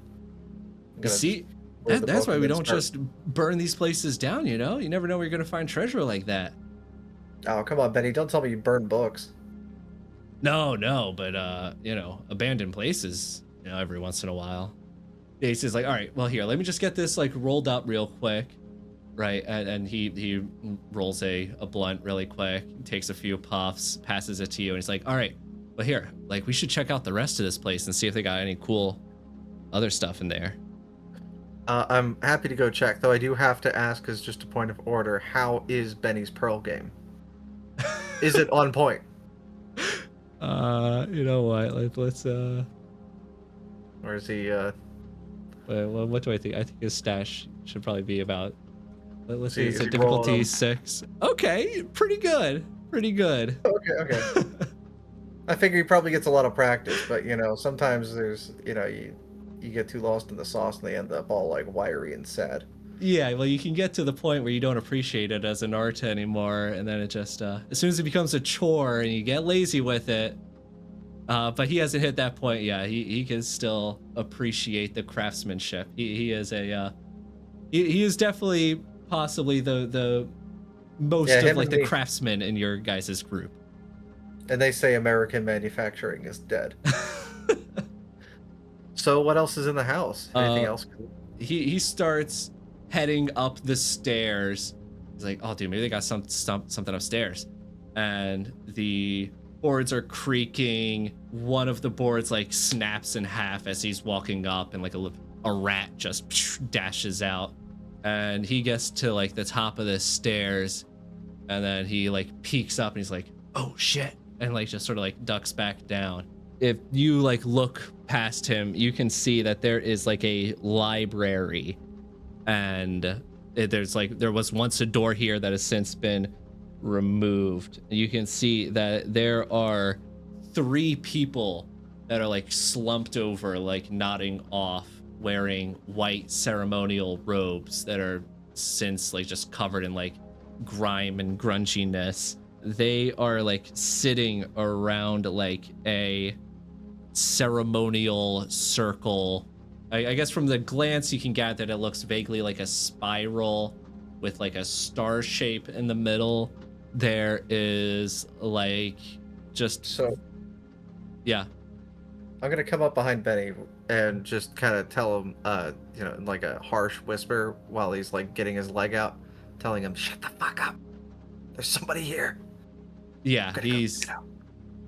S1: You see, that's why we don't just burn these places down, you know? You never know where you're going to find treasure like that.
S2: Oh, come on, Benny. Don't tell me you burn books.
S1: No, but, abandoned places, every once in a while. Ace is like, all right, well, here, let me just get this, like, rolled up real quick. Right, and he rolls a blunt really quick, takes a few puffs, passes it to you, and he's like, all right, well, here, like, we should check out the rest of this place and see if they got any cool other stuff in there.
S2: I'm happy to go check, though I do have to ask, as just a point of order, how is Benny's Pearl game? Is it on point?
S1: You know what, let's
S2: Or is he,
S1: well, what do I think? I think his stash should probably be about, let's see, it's a
S2: he
S1: difficulty 6. Okay, pretty good.
S2: Okay. I figure he probably gets a lot of practice, but, sometimes there's, you get too lost in the sauce and they end up all, like, wiry and sad.
S1: Yeah, well, you can get to the point where you don't appreciate it as an art anymore, and then it just, as soon as it becomes a chore and you get lazy with it, but he hasn't hit that point yet. He can still appreciate the craftsmanship. He is he is definitely possibly the most of like the craftsmen in your guys' group.
S2: And they say American manufacturing is dead. So what else is in the house? Anything else?
S1: He starts heading up the stairs. He's like, oh dude, maybe they got something upstairs. And the boards are creaking. One of the boards like snaps in half as he's walking up, and like a rat just dashes out. And he gets to like the top of the stairs, and then he like peeks up and he's like, oh shit, and like just sort of like ducks back down. If you like look past him, you can see that there is like a library, and there was once a door here that has since been removed. You can see that there are 3 people that are like slumped over, like nodding off, wearing white ceremonial robes that are since like just covered in like grime and grunginess. They are like sitting around like a ceremonial circle. I guess from the glance you can get that it looks vaguely like a spiral with like a star shape in the middle. There is like just yeah.
S2: I'm gonna come up behind Benny and just kind of tell him, in like a harsh whisper while he's like getting his leg out, telling him, "Shut the fuck up. There's somebody here."
S1: Yeah, he's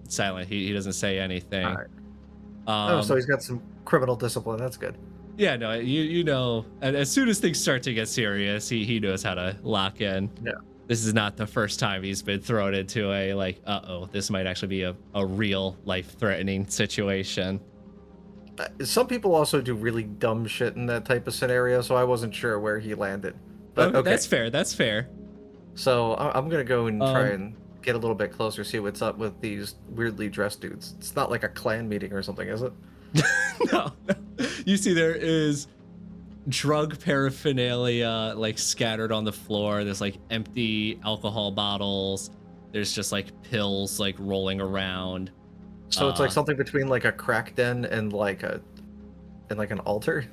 S1: silent. He doesn't say anything.
S2: All right. So he's got some criminal discipline. That's good.
S1: Yeah, no, you know, and as soon as things start to get serious, he knows how to lock in.
S2: Yeah.
S1: This is not the first time he's been thrown into a like, this might actually be a real life-threatening situation.
S2: Some people also do really dumb shit in that type of scenario, so I wasn't sure where he landed. But okay.
S1: That's fair.
S2: So I'm gonna go and try and get a little bit closer, see what's up with these weirdly dressed dudes. It's not like a clan meeting or something, is it?
S1: No. You see there is drug paraphernalia like scattered on the floor. There's like empty alcohol bottles. There's just like pills like rolling around.
S2: So it's like something between like a crack den and like an altar?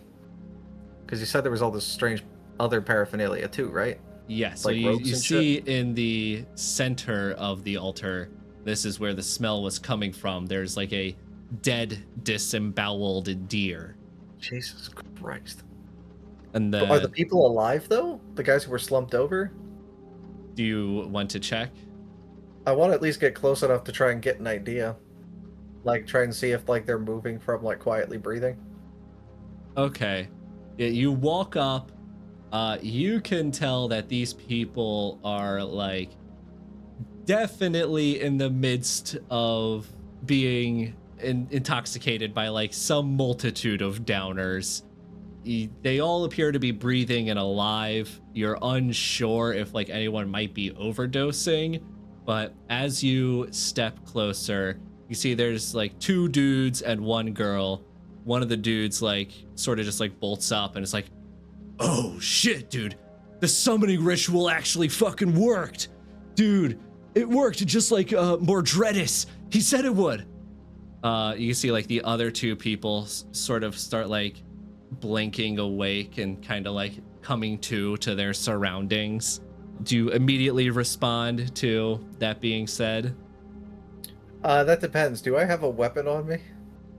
S2: Because you said there was all this strange other paraphernalia too, right?
S1: Yeah, so
S2: Like
S1: you
S2: ropes and shit?
S1: see in the center of the altar, this is where the smell was coming from. There's like a dead, disemboweled deer.
S2: Jesus Christ.
S1: And
S2: Are the
S1: the
S2: people alive though? The guys who were slumped over?
S1: Do you want to check?
S2: I want to at least get close enough to try and get an idea. Like try and see if like they're moving from like quietly breathing.
S1: Okay. Yeah, you walk up, you can tell that these people are like definitely in the midst of being intoxicated by like some multitude of downers. They all appear to be breathing and alive. You're unsure if like anyone might be overdosing, but as you step closer, you see there's like two dudes and one girl. One of the dudes like sort of just like bolts up and it's like, "Oh shit, dude. The summoning ritual actually fucking worked. Dude, it worked just like Mordredis. He said it would." You see like the other two people sort of start like blinking awake and kind of like coming to their surroundings. Do you immediately respond to that being said?
S2: That depends. Do I have a weapon on me?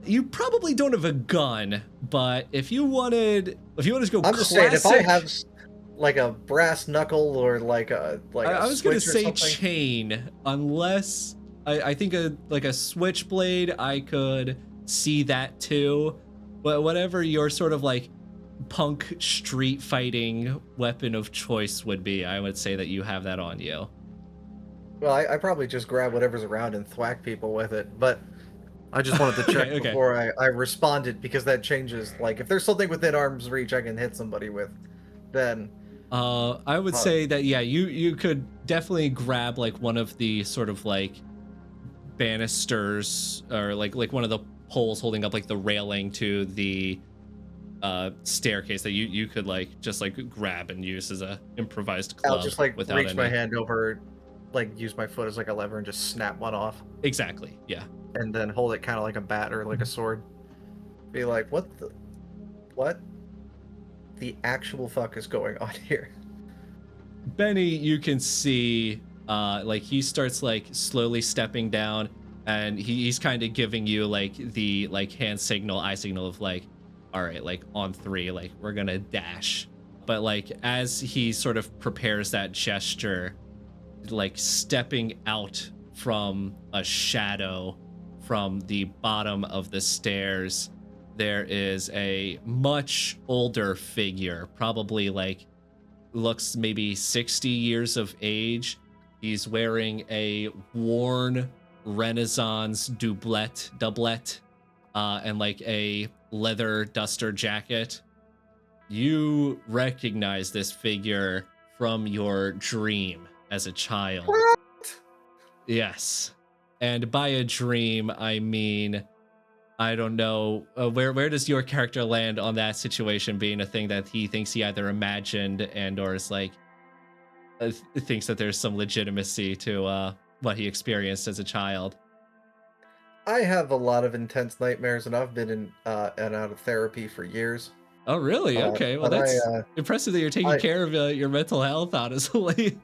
S1: You probably don't have a gun, but if you wanted to go
S2: I'm just
S1: classic,
S2: saying, if I have like a brass knuckle or like a
S1: I was gonna
S2: switch or
S1: say
S2: something.
S1: chain, unless I think a switchblade I could see that too, but whatever your sort of like punk street fighting weapon of choice would be, I would say that you have that on you.
S2: Well, I probably just grab whatever's around and thwack people with it, but I just wanted to check
S1: Okay.
S2: before I responded because that changes. Like, if there's something within arm's reach I can hit somebody with, then
S1: I would say that yeah, you could definitely grab like one of the sort of like banisters or like one of the poles holding up like the railing to the staircase that you could like just like grab and use as a improvised club.
S2: I'll just like
S1: without
S2: reach
S1: any...
S2: my hand over, like use my foot as like a lever and just snap one off.
S1: Exactly. Yeah.
S2: And then hold it kind of like a bat or like a sword. Be like, what the actual fuck is going on here?
S1: Benny, you can see like he starts like slowly stepping down and he's kind of giving you like the like hand signal, eye signal of like, all right, like on three, like we're gonna dash. But like as he sort of prepares that gesture, like stepping out from a shadow from the bottom of the stairs, there is a much older figure, probably like looks maybe 60 years of age. He's wearing a worn Renaissance doublet, and like a leather duster jacket. You recognize this figure from your dream as a child.
S2: What?
S1: Yes. And by a dream, I mean, I don't know, where does your character land on that situation being a thing that he thinks he either imagined and or is like thinks that there's some legitimacy to what he experienced as a child?
S2: I have a lot of intense nightmares, and I've been in and out of therapy for years.
S1: Oh, really? Okay. Well,
S2: But
S1: that's impressive that you're taking care of your mental health, honestly.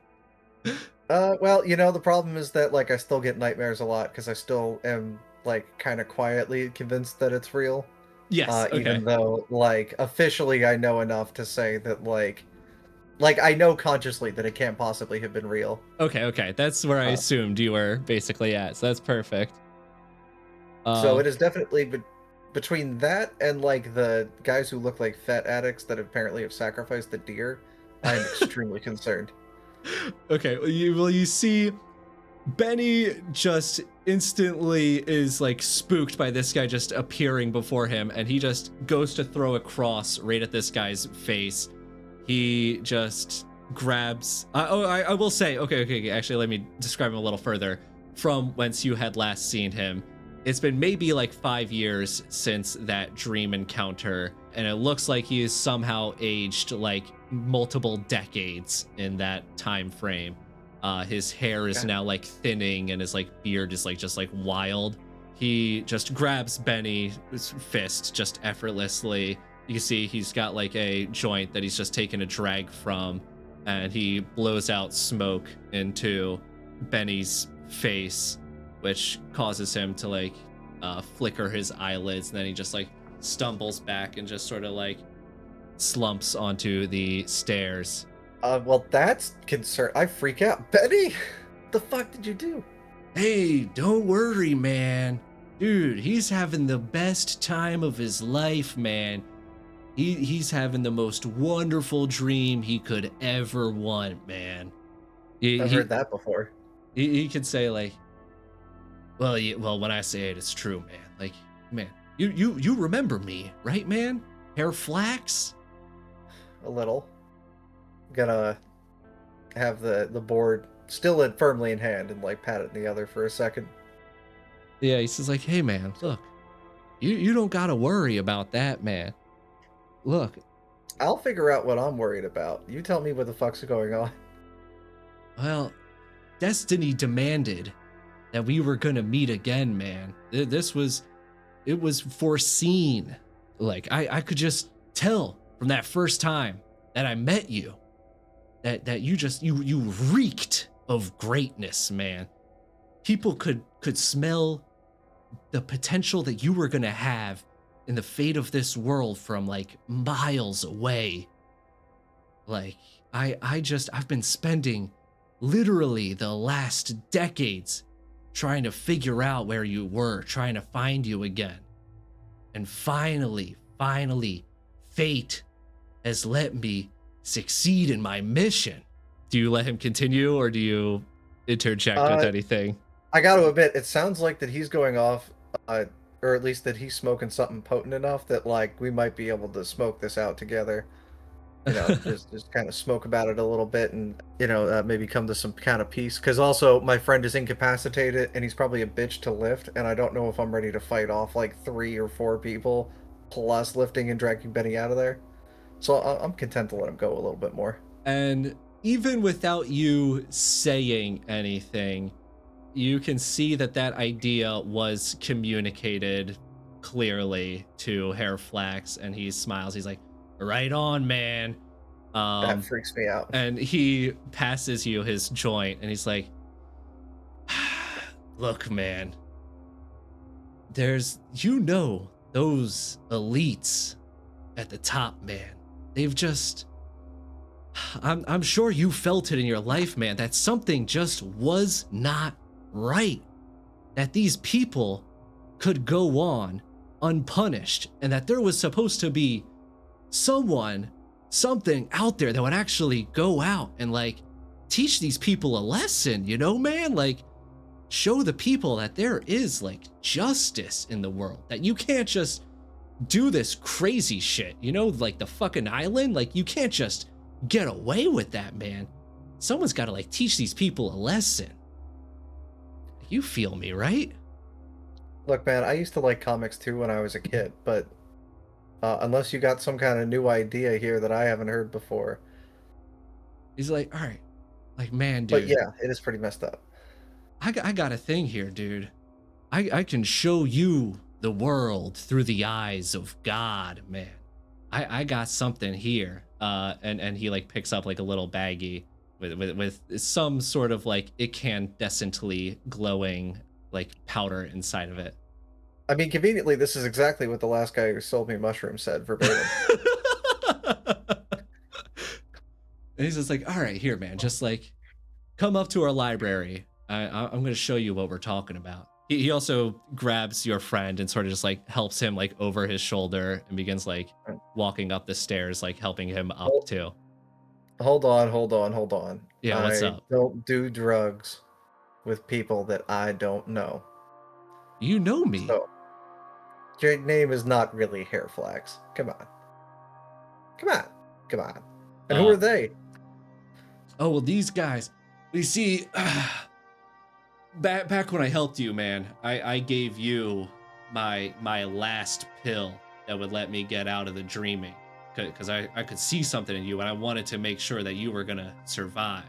S2: well, you know, the problem is that like I still get nightmares a lot because I still am like kind of quietly convinced that it's real.
S1: Yes. Okay.
S2: Even though like officially I know enough to say that like I know consciously that it can't possibly have been real.
S1: Okay. That's where I assumed you were basically at. So that's perfect.
S2: So it is definitely between that and like the guys who look like fat addicts that apparently have sacrificed the deer. I'm extremely concerned.
S1: Okay, well, you see, Benny just instantly is like spooked by this guy just appearing before him, and he just goes to throw a cross right at this guy's face. He just grabs. I will say, okay. Actually, let me describe him a little further. From whence you had last seen him, it's been maybe like 5 years since that dream encounter, and it looks like he is somehow aged like multiple decades in that time frame. His hair is now like thinning and his like beard is like just like wild. He just grabs Benny's fist just effortlessly. You see he's got like a joint that he's just taken a drag from, and he blows out smoke into Benny's face, which causes him to like flicker his eyelids, and then he just like stumbles back and just sort of like slumps onto the stairs.
S2: Well, that's concern. I freak out. Benny, the fuck did you do?
S1: Hey, don't worry, man. Dude, he's having the best time of his life, man. He's having the most wonderful dream he could ever want, man.
S2: I've heard that before.
S1: He could say like, well, when I say it, it's true, man. Like, man, you remember me, right, man? Hair Flax?
S2: A little. Gonna have the board still firmly in hand and like pat it in the other for a second.
S1: Yeah, he says like, hey, man, look, you don't gotta worry about that, man. Look,
S2: I'll figure out what I'm worried about. You tell me what the fuck's going on.
S1: well, destiny demanded that we were gonna meet again, man. It was foreseen. Like I could just tell from that first time that I met you that you reeked of greatness, man. People could smell the potential that you were gonna have in the fate of this world from like miles away. Like I've been spending literally the last decades trying to figure out where you were, trying to find you again. And finally, fate has let me succeed in my mission. Do you let him continue, or do you interject with anything?
S2: I gotta admit, it sounds like that he's going off, or at least that he's smoking something potent enough that like we might be able to smoke this out together. You know, just kind of smoke about it a little bit, and you know, maybe come to some kind of peace. Because also, my friend is incapacitated, and he's probably a bitch to lift, and I don't know if I'm ready to fight off like 3 or 4 people, plus lifting and dragging Benny out of there. So I'm content to let him go a little bit more.
S1: And even without you saying anything, you can see that idea was communicated clearly to Hair Flax, and he smiles. He's like, right on, man.
S2: That freaks me out.
S1: And he passes you his joint, and he's like, look, man, there's, those elites at the top, man. They've just, I'm sure you felt it in your life, man, that something just was not right. That these people could go on unpunished, and that there was supposed to be something out there that would actually go out and like teach these people a lesson, man, like show the people that there is like justice in the world, that you can't just do this crazy shit, like the fucking island. Like you can't just get away with that, man. Someone's got to like teach these people a lesson. You feel me, right?
S2: Look, man, I used to like comics too when I was a kid, but unless you got some kind of new idea here that I haven't heard before.
S1: He's like, all right, like, man, dude.
S2: But yeah, it is pretty messed up.
S1: I got a thing here, dude. I can show you the world through the eyes of God, man. I got something here. And he like picks up like a little baggie with some sort of like incandescently glowing like powder inside of it.
S2: I mean, conveniently, this is exactly what the last guy who sold me mushrooms said verbatim.
S1: And he's just like, all right, here, man, just like come up to our library. I'm going to show you what we're talking about. He also grabs your friend and sort of just like helps him like over his shoulder and begins like walking up the stairs, like helping him up too.
S2: Hold on.
S1: Yeah, what's up?
S2: I don't do drugs with people that I don't know.
S1: You know me.
S2: So, your name is not really Hair Flax. Come on. And who are they?
S1: Oh, well, these guys, you see, back when I helped you, man, I gave you my last pill that would let me get out of the dreaming, because I could see something in you, and I wanted to make sure that you were gonna survive.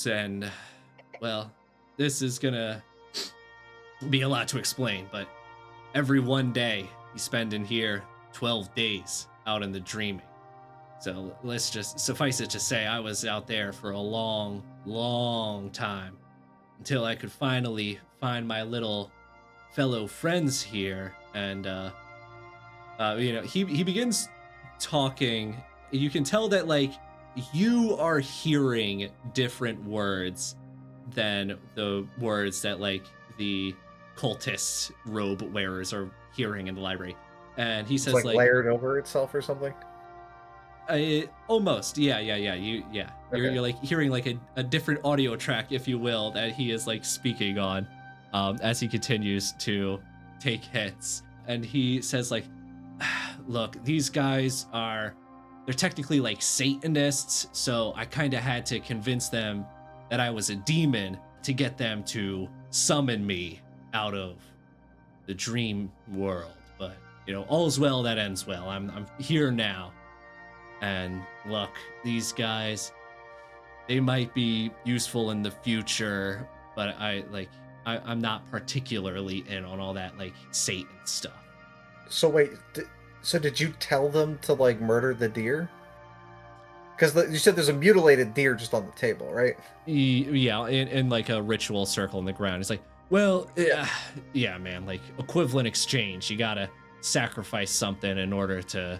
S1: And, well, this is gonna be a lot to explain, but every one day you spend in here, 12 days out in the dreaming. So let's just suffice it to say I was out there for a long, long time until I could finally find my little fellow friends here. And, he begins talking. You can tell that, like, you are hearing different words than the words that, like, the cultist robe wearers are hearing in the library. And he says,
S2: It's like layered over itself or something.
S1: Almost, yeah. You're like hearing like a different audio track, if you will, that he is like speaking on, as he continues to take hits. And he says, like, look, these guys they're technically like Satanists, so I kind of had to convince them that I was a demon to get them to summon me out of the dream world. But all's well that ends well. I'm here now. And look, these guys, they might be useful in the future, but I'm not particularly in on all that like Satan stuff.
S2: So wait, so did you tell them to like murder the deer? Because you said there's a mutilated deer just on the table, right?
S1: Yeah, in like a ritual circle in the ground. It's like, well, yeah, man, like equivalent exchange. You gotta sacrifice something in order to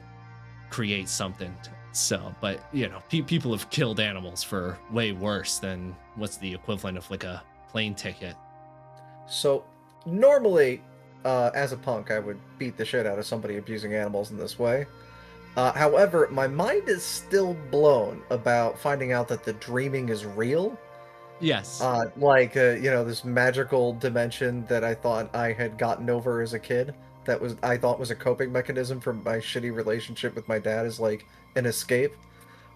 S1: create something. So, but people have killed animals for way worse than what's the equivalent of like a plane ticket.
S2: So normally, as a punk, I would beat the shit out of somebody abusing animals in this way. However, my mind is still blown about finding out that the dreaming is real.
S1: Yes.
S2: This magical dimension that I thought I had gotten over as a kid. I thought was a coping mechanism for my shitty relationship with my dad, is like an escape.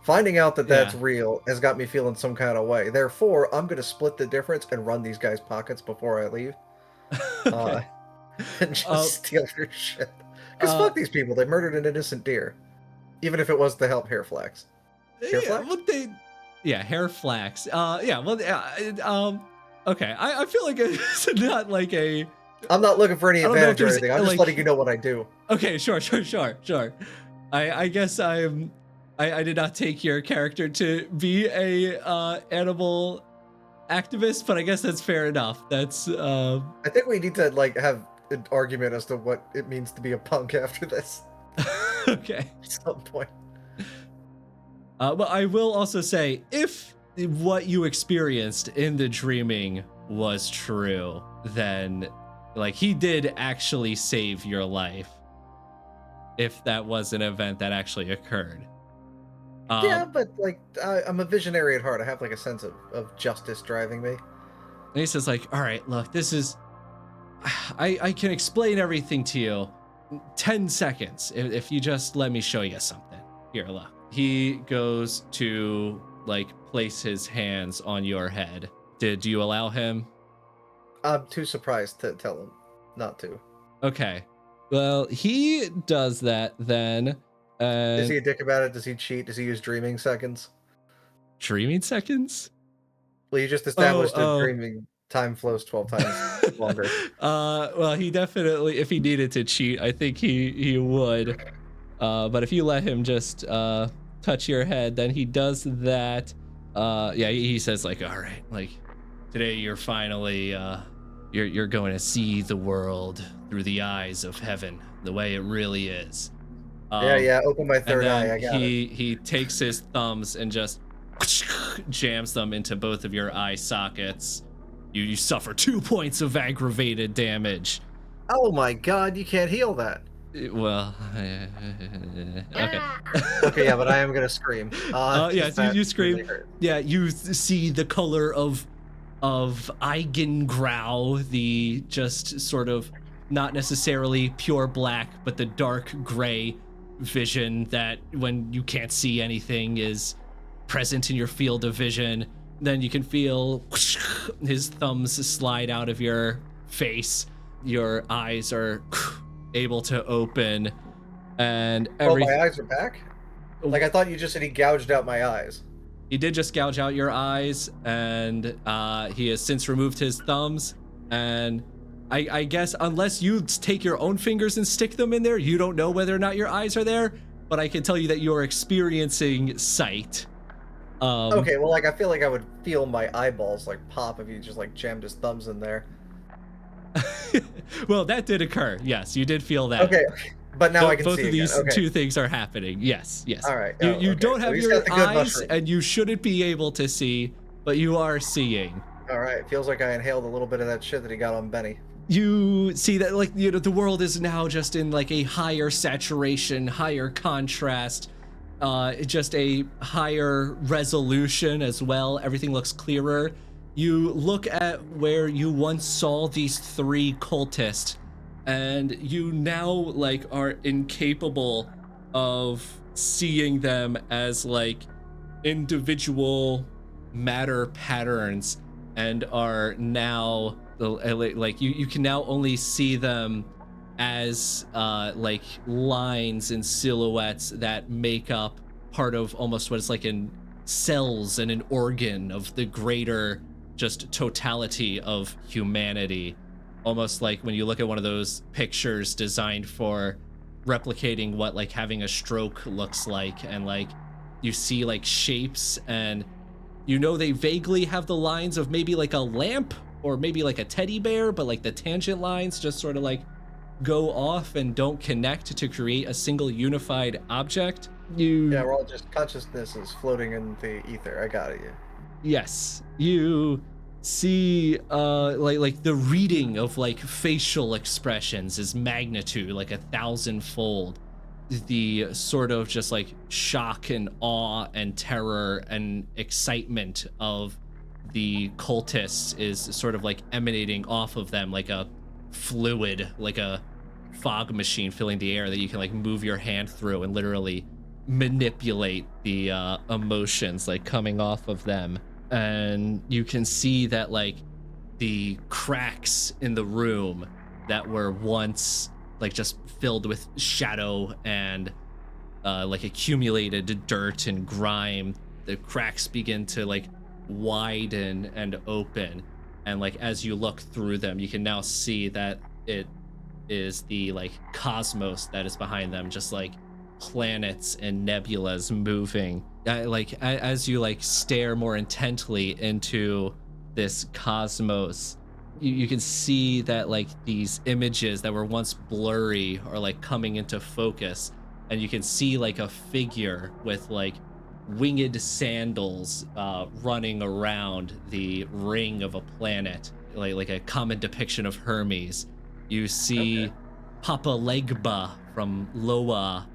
S2: Finding out that that's real has got me feeling some kind of way. Therefore, I'm going to split the difference and run these guys' pockets before I leave. And just steal their shit. Because fuck these people. They murdered an innocent deer. Even if it was to help hair flax. Hair flax?
S1: Hair flax. Okay. I feel like it's not like a...
S2: I'm not looking for any advantage or anything. I'm just letting you know what I do.
S1: Okay, sure. I guess I did not take your character to be a animal activist, but I guess that's fair enough. That's
S2: I think we need to like have an argument as to what it means to be a punk after this.
S1: Okay.
S2: At some point.
S1: But I will also say, if what you experienced in the dreaming was true, then like he did actually save your life. If that was an event that actually occurred.
S2: Yeah, but like I'm a visionary at heart. I have like a sense of justice driving me.
S1: And he says, like, all right, look, this is, I can explain everything to you. 10 seconds if you just let me show you something. Here, look. He goes to like place his hands on your head. Did you allow him?
S2: I'm too surprised to tell him not to.
S1: Okay. Well, he does that then.
S2: Is he a dick about it? Does he cheat? Does he use dreaming seconds?
S1: Dreaming seconds?
S2: Well, you just established that dreaming time flows 12 times longer.
S1: Well, he definitely, if he needed to cheat, I think he would. But if you let him just touch your head, then he does that. He says, like, all right, like, today you're finally you're going to see the world through the eyes of heaven, the way it really is.
S2: Open my third eye. I got it.
S1: He takes his thumbs and just jams them into both of your eye sockets. You suffer 2 points of aggravated damage.
S2: Oh my god, you can't heal that.
S1: Well, okay.
S2: Okay, yeah, but I am gonna scream.
S1: So you scream. Yeah, you see the color of Eigengrau, the just sort of not necessarily pure black, but the dark gray vision that when you can't see anything is present in your field of vision. Then you can feel his thumbs slide out of your face. Your eyes are able to open, and
S2: my eyes are back? Like, I thought you just said he gouged out my eyes.
S1: He did just gouge out your eyes, and he has since removed his thumbs. And I guess unless you take your own fingers and stick them in there, you don't know whether or not your eyes are there. but I can tell you that you're experiencing sight.
S2: Okay, well, like, I feel like I would feel my eyeballs, like, pop if you just, like, jammed his thumbs in there.
S1: Well, that did occur. Yes, you did feel that.
S2: Okay, but now I can
S1: Both
S2: see
S1: of
S2: again.
S1: these
S2: Okay.
S1: two things are happening. Yes, yes.
S2: All right.
S1: You
S2: Oh, okay.
S1: don't
S2: So
S1: have
S2: he's got
S1: your
S2: the good
S1: eyes,
S2: mushroom.
S1: and you shouldn't be able to see, but you are seeing.
S2: All right. Feels like I inhaled a little bit of that shit that he got on Benny.
S1: You see that, like, you know, the world is now just in like a higher saturation, higher contrast, just a higher resolution as well. Everything looks clearer. You look at where you once saw these three cultists, and you now like are incapable of seeing them as like individual matter patterns, and are now like you can now only see them as like lines and silhouettes that make up part of almost what is like in cells and an organ of the greater just totality of humanity. Almost like when you look at one of those pictures designed for replicating what like having a stroke looks like, and like you see like shapes, and you know they vaguely have the lines of maybe like a lamp or maybe like a teddy bear, but like the tangent lines just sort of like go off and don't connect to create a single unified object.
S2: Yeah, we're all just consciousnesses floating in the ether. I got it. Yeah.
S1: Yes, you see like the reading of like facial expressions is magnitude like 1,000-fold. The sort of just like shock and awe and terror and excitement of the cultists is sort of like emanating off of them like a fluid, like a fog machine filling the air that you can like move your hand through and literally manipulate the emotions like coming off of them. And you can see that like the cracks in the room that were once like just filled with shadow and like accumulated dirt and grime, the cracks begin to like widen and open, and like as you look through them you can now see that it is the like cosmos that is behind them, just like planets and nebulas moving. Like as you like stare more intently into this cosmos, you can see that like these images that were once blurry are like coming into focus, and you can see like a figure with like winged sandals running around the ring of a planet, like a common depiction of Hermes. You see Papa Legba from Loa,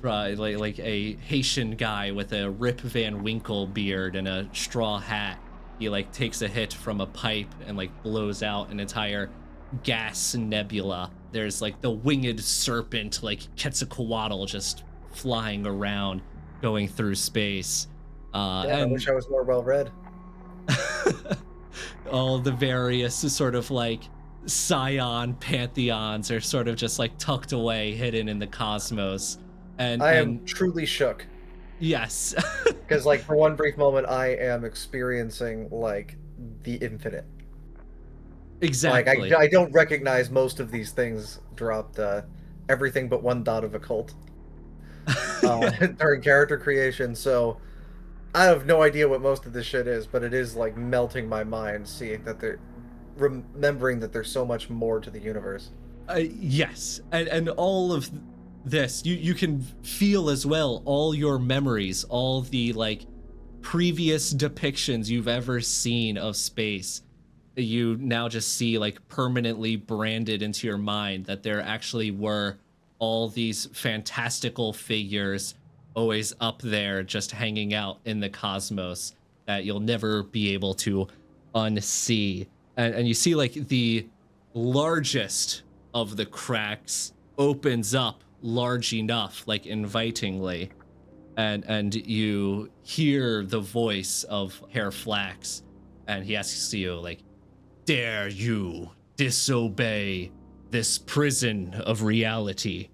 S1: like a Haitian guy with a Rip Van Winkle beard and a straw hat. He like takes a hit from a pipe and like blows out an entire gas nebula. There's like the winged serpent like Quetzalcoatl just flying around, going through space.
S2: Yeah,
S1: And
S2: I wish I was more well read.
S1: all the various sort of like scion pantheons are sort of just like tucked away, hidden in the cosmos. And
S2: I am truly shook.
S1: Yes.
S2: Because, like, for one brief moment, I am experiencing, like, the infinite.
S1: Exactly.
S2: Like, I don't recognize most of these things dropped everything but one dot of occult during character creation, so I have no idea what most of this shit is, but it is, like, melting my mind seeing that remembering that there's so much more to the universe.
S1: Yes. And all of this you can feel as well, all your memories, all the like previous depictions you've ever seen of space, you now just see like permanently branded into your mind that there actually were all these fantastical figures always up there just hanging out in the cosmos that you'll never be able to unsee. And you see like the largest of the cracks opens up large enough, like invitingly, and you hear the voice of Herr Flax, and he asks you like, dare you disobey this prison of reality?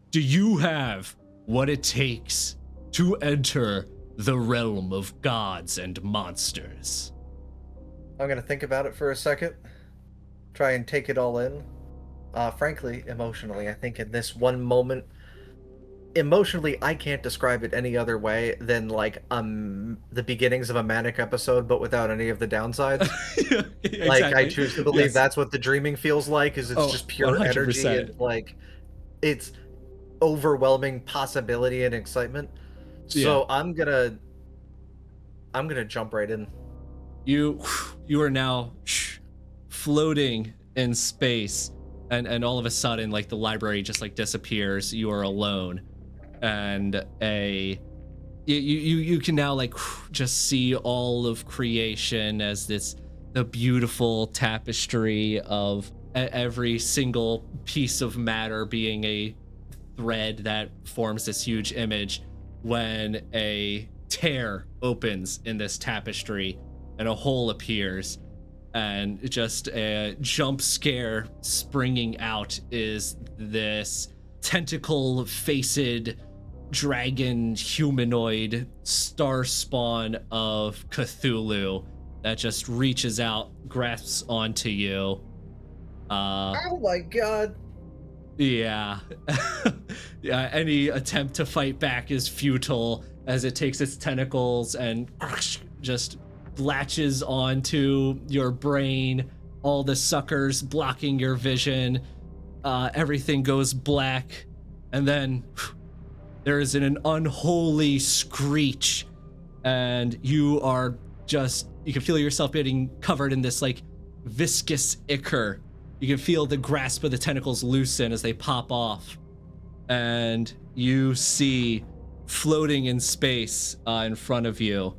S1: Do you have what it takes to enter the realm of gods and monsters?
S2: I'm gonna think about it for a second, try and take it all in. Frankly, emotionally, I think in this one moment, emotionally, I can't describe it any other way than like the beginnings of a manic episode, but without any of the downsides.
S1: Yeah,
S2: Like, I
S1: exactly.
S2: choose to believe
S1: Yes.
S2: that's what the dreaming feels like, is it's
S1: Oh,
S2: just pure energy
S1: 100%.
S2: and like it's overwhelming possibility and excitement.
S1: Yeah.
S2: So I'm gonna jump right in.
S1: You you are now floating in space, and all of a sudden, like, the library just like disappears. You are alone, and you can now like just see all of creation as the beautiful tapestry of every single piece of matter being a thread that forms this huge image, when a tear opens in this tapestry and a hole appears, and just a jump scare springing out is this tentacle faced dragon humanoid star spawn of Cthulhu that just reaches out, grasps onto you.
S2: Oh my god.
S1: Yeah. Yeah, any attempt to fight back is futile as it takes its tentacles and just latches onto your brain. All the suckers blocking your vision. Everything goes black. And then there is an unholy screech. And you can feel yourself getting covered in this like viscous ichor. You can feel the grasp of the tentacles loosen as they pop off. And you see, floating in space in front of you,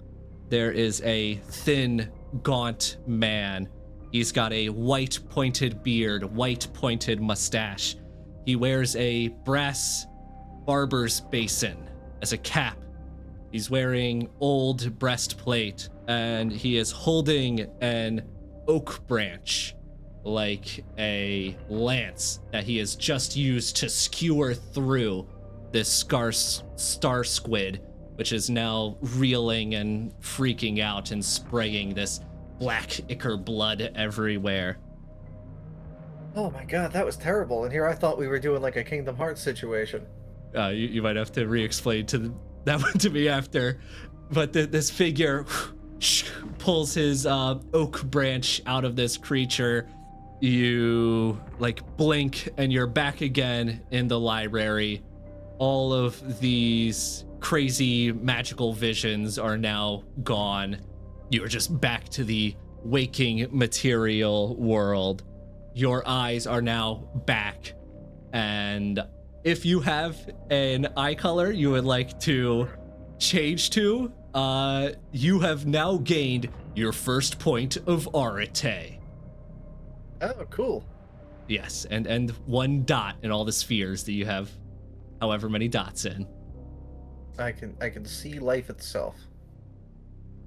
S1: there is a thin, gaunt man. He's got a white pointed beard, white pointed mustache. He wears a brass barber's basin as a cap. He's wearing old breastplate, and he is holding an oak branch, like a lance that he has just used to skewer through this star squid, which is now reeling and freaking out and spraying this black ichor blood everywhere.
S2: Oh my god, that was terrible. And here I thought we were doing like a Kingdom Hearts situation.
S1: You might have to re-explain that one to me after, but this figure pulls his oak branch out of this creature. You like blink and you're back again in the library. All of these crazy magical visions are now gone. You're just back to the waking material world. Your eyes are now back, and if you have an eye color you would like to change to, you have now gained your first point of arete.
S2: Oh, cool.
S1: Yes, and one dot in all the spheres that you have, however many dots in.
S2: I can see life itself.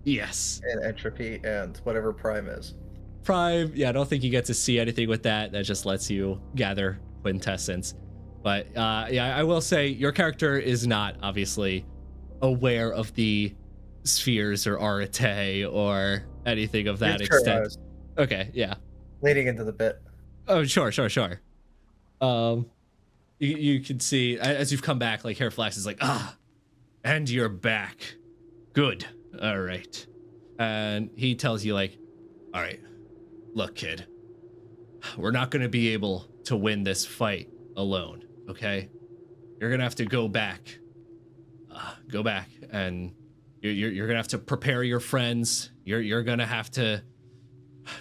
S1: Yes.
S2: And entropy and whatever prime is.
S1: Prime, yeah, I don't think you get to see anything with that. That just lets you gather quintessence. But yeah, I will say your character is not obviously aware of the spheres or arete or anything of that extent. Okay, yeah.
S2: Leading into the bit.
S1: Oh, sure. You can see as you've come back, like Hairflax is like, and you're back. Good. All right. And he tells you like, all right, look, kid, we're not going to be able to win this fight alone. Okay. You're going to have to go back, and you're going to have to prepare your friends. You're going to have to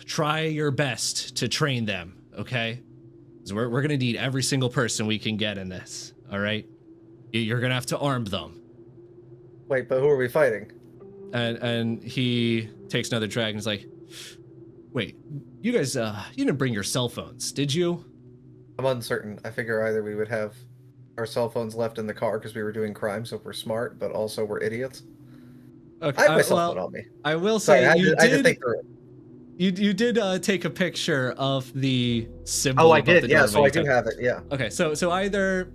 S1: try your best to train them. Okay. So we're going to need every single person we can get in this. All right. You're going to have to arm them.
S2: Wait, but who are we fighting?
S1: And he takes another drag and is like, wait, you guys, you didn't bring your cell phones, did you?
S2: I'm uncertain. I figure either we would have our cell phones left in the car because we were doing crime, so we're smart, but also we're idiots.
S1: Okay,
S2: I have my cell phone on me.
S1: I will say
S2: I did think through it.
S1: You did take a picture of the symbol.
S2: Oh, I did.
S1: The
S2: Yeah, so I do have it. Yeah.
S1: Okay, so either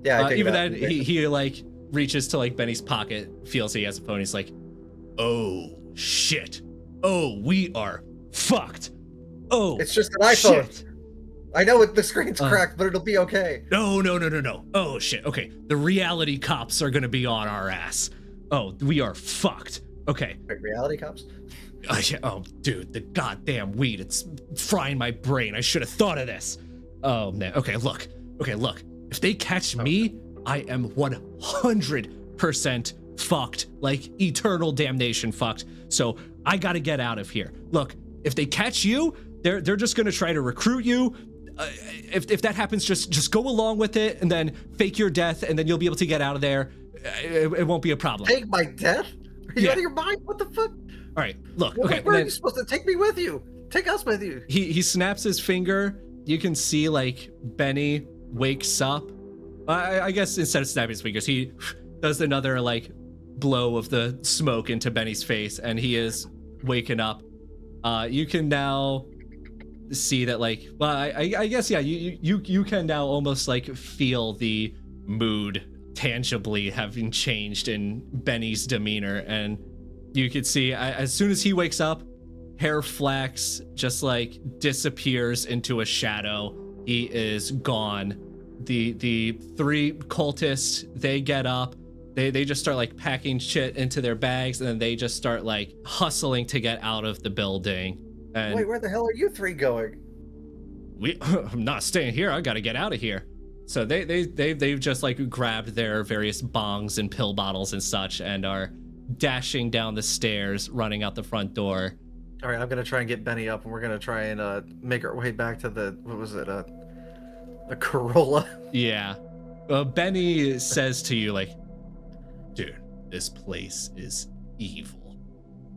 S2: yeah,
S1: even then he like reaches to like Benny's pocket, feels he has a phone. He's like, oh shit, oh we are fucked. Oh,
S2: it's just an iPhone.
S1: Shit.
S2: I know the screen's cracked, but it'll be okay.
S1: No. Oh shit. Okay, the reality cops are gonna be on our ass. Oh, we are fucked. Okay.
S2: Wait, reality cops?
S1: Yeah, oh, dude, the goddamn weed. It's frying my brain. I should have thought of this. Oh, man. Okay, look. If they catch me, I am 100% fucked. Like, eternal damnation fucked. So, I gotta get out of here. Look, if they catch you, they're just gonna try to recruit you. If that happens, just go along with it and then fake your death, and then you'll be able to get out of there. It won't be a problem.
S2: Fake my death? Are you out of your mind? What the fuck?
S1: All right, look.
S2: Well,
S1: okay,
S2: where are you supposed to take me with you? Take us with you.
S1: He snaps his finger. You can see like Benny wakes up. I guess instead of snapping his fingers, he does another like blow of the smoke into Benny's face, and he is waking up. You can now see that like, well, I guess yeah. You can now almost like feel the mood tangibly having changed in Benny's demeanor, and you could see as soon as he wakes up, Hair Flax just like disappears into a shadow. He is gone. The three cultists, they get up. They just start like packing shit into their bags, and then they just start like hustling to get out of the building. And
S2: wait, where the hell are you three going?
S1: I'm not staying here. I gotta get out of here. So they've just like grabbed their various bongs and pill bottles and such, and are dashing down the stairs, running out the front door.
S2: All right, I'm gonna try and get Benny up, and we're gonna try and make our way back to the what was it, a Corolla?
S1: Yeah. Benny says to you like, dude, this place is evil.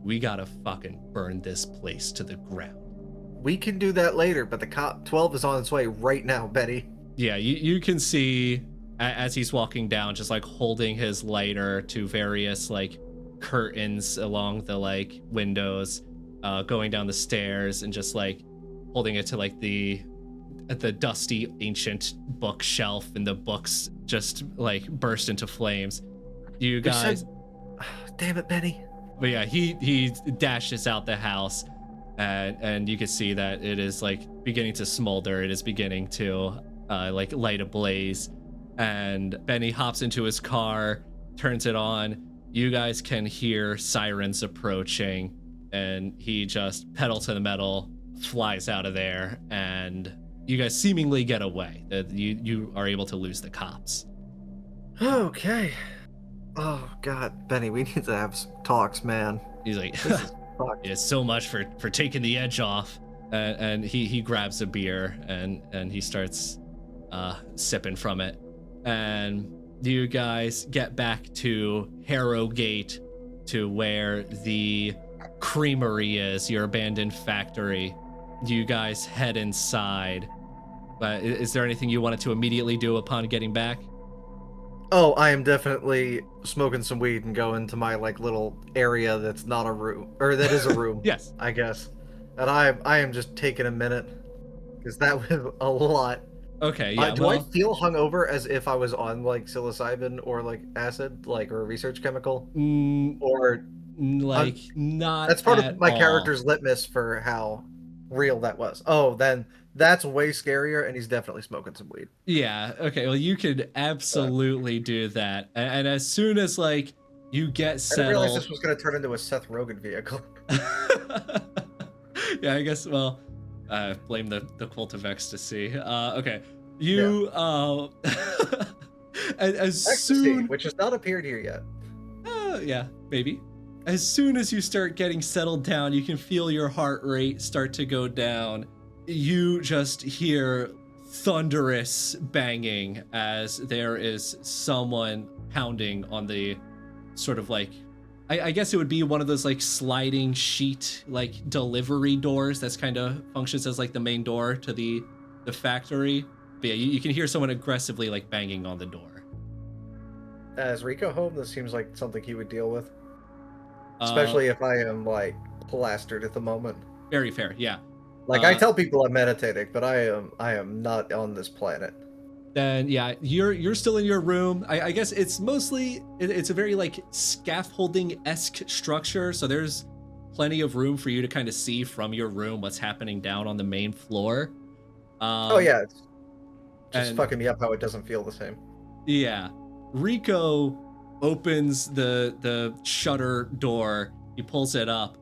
S1: We gotta fucking burn this place to the ground.
S2: We can do that later, but the cop 12 is on its way right now, Benny.
S1: Yeah, you can see as he's walking down, just like holding his lighter to various like curtains along the like windows, going down the stairs, and just like holding it to like the dusty ancient bookshelf, and the books just like burst into flames. You guys,
S2: damn it, Benny.
S1: But yeah, he dashes out the house, and you can see that it is like beginning to smolder. It is beginning to like light a blaze, and Benny hops into his car, turns it on. You guys can hear sirens approaching, and he just pedal to the metal, flies out of there, and you guys seemingly get away. You are able to lose the cops.
S2: Okay. Oh God, Benny, we need to have some talks, man.
S1: He's like, it's so much for taking the edge off, and he grabs a beer and he starts sipping from it, and you guys get back to Harrowgate, to where the creamery is, your abandoned factory. You guys head inside, but is there anything you wanted to immediately do upon getting back?
S2: Oh, I am definitely smoking some weed and going to my like little area that's not a room, or that is a room.
S1: Yes,
S2: I guess. And I am just taking a minute, because that was a lot.
S1: Okay, yeah.
S2: Do I feel hungover as if I was on like psilocybin or like acid, like, or a research chemical? Or
S1: like not.
S2: That's part of my
S1: all.
S2: character's litmus for how real that was. Oh, then that's way scarier, and he's definitely smoking some weed.
S1: Yeah. Okay. Well, you could absolutely do that, and as soon as like you get settled,
S2: I didn't realize this was going to turn into a Seth Rogen vehicle.
S1: Yeah, I guess. Well, blame the cult of ecstasy. Okay, you as
S2: Ecstasy,
S1: soon,
S2: which has not appeared here yet.
S1: Yeah, maybe. As soon as you start getting settled down, you can feel your heart rate start to go down. You just hear thunderous banging as there is someone pounding on the sort of like, I guess it would be one of those like sliding sheet like delivery doors that's kind of functions as like the main door to the factory. But yeah, you can hear someone aggressively like banging on the door.
S2: Is Rico home? This seems like something he would deal with. Especially if I am like plastered at the moment.
S1: Very fair, yeah.
S2: Like I tell people I'm meditating, but I am not on this planet.
S1: Then yeah, you're still in your room. I guess it's mostly it's a very like scaffolding-esque structure, so there's plenty of room for you to kind of see from your room what's happening down on the main floor.
S2: Oh yeah, it's just
S1: and
S2: fucking me up how it doesn't feel the same.
S1: yeah, Rico opens the shutter door. He pulls it up,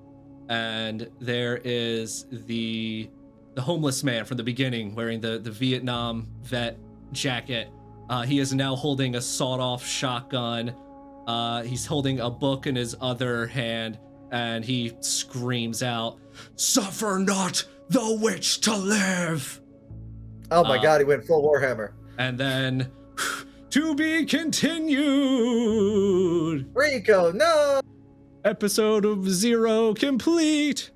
S1: and there is the homeless man from the beginning wearing the Vietnam vet jacket. He is now holding a sawed-off shotgun. He's holding a book in his other hand, and he screams out, "Suffer not the witch to live!"
S2: Oh my god, he went full Warhammer.
S1: And then, to be continued.
S2: Rico, no!
S1: Episode of 0 complete.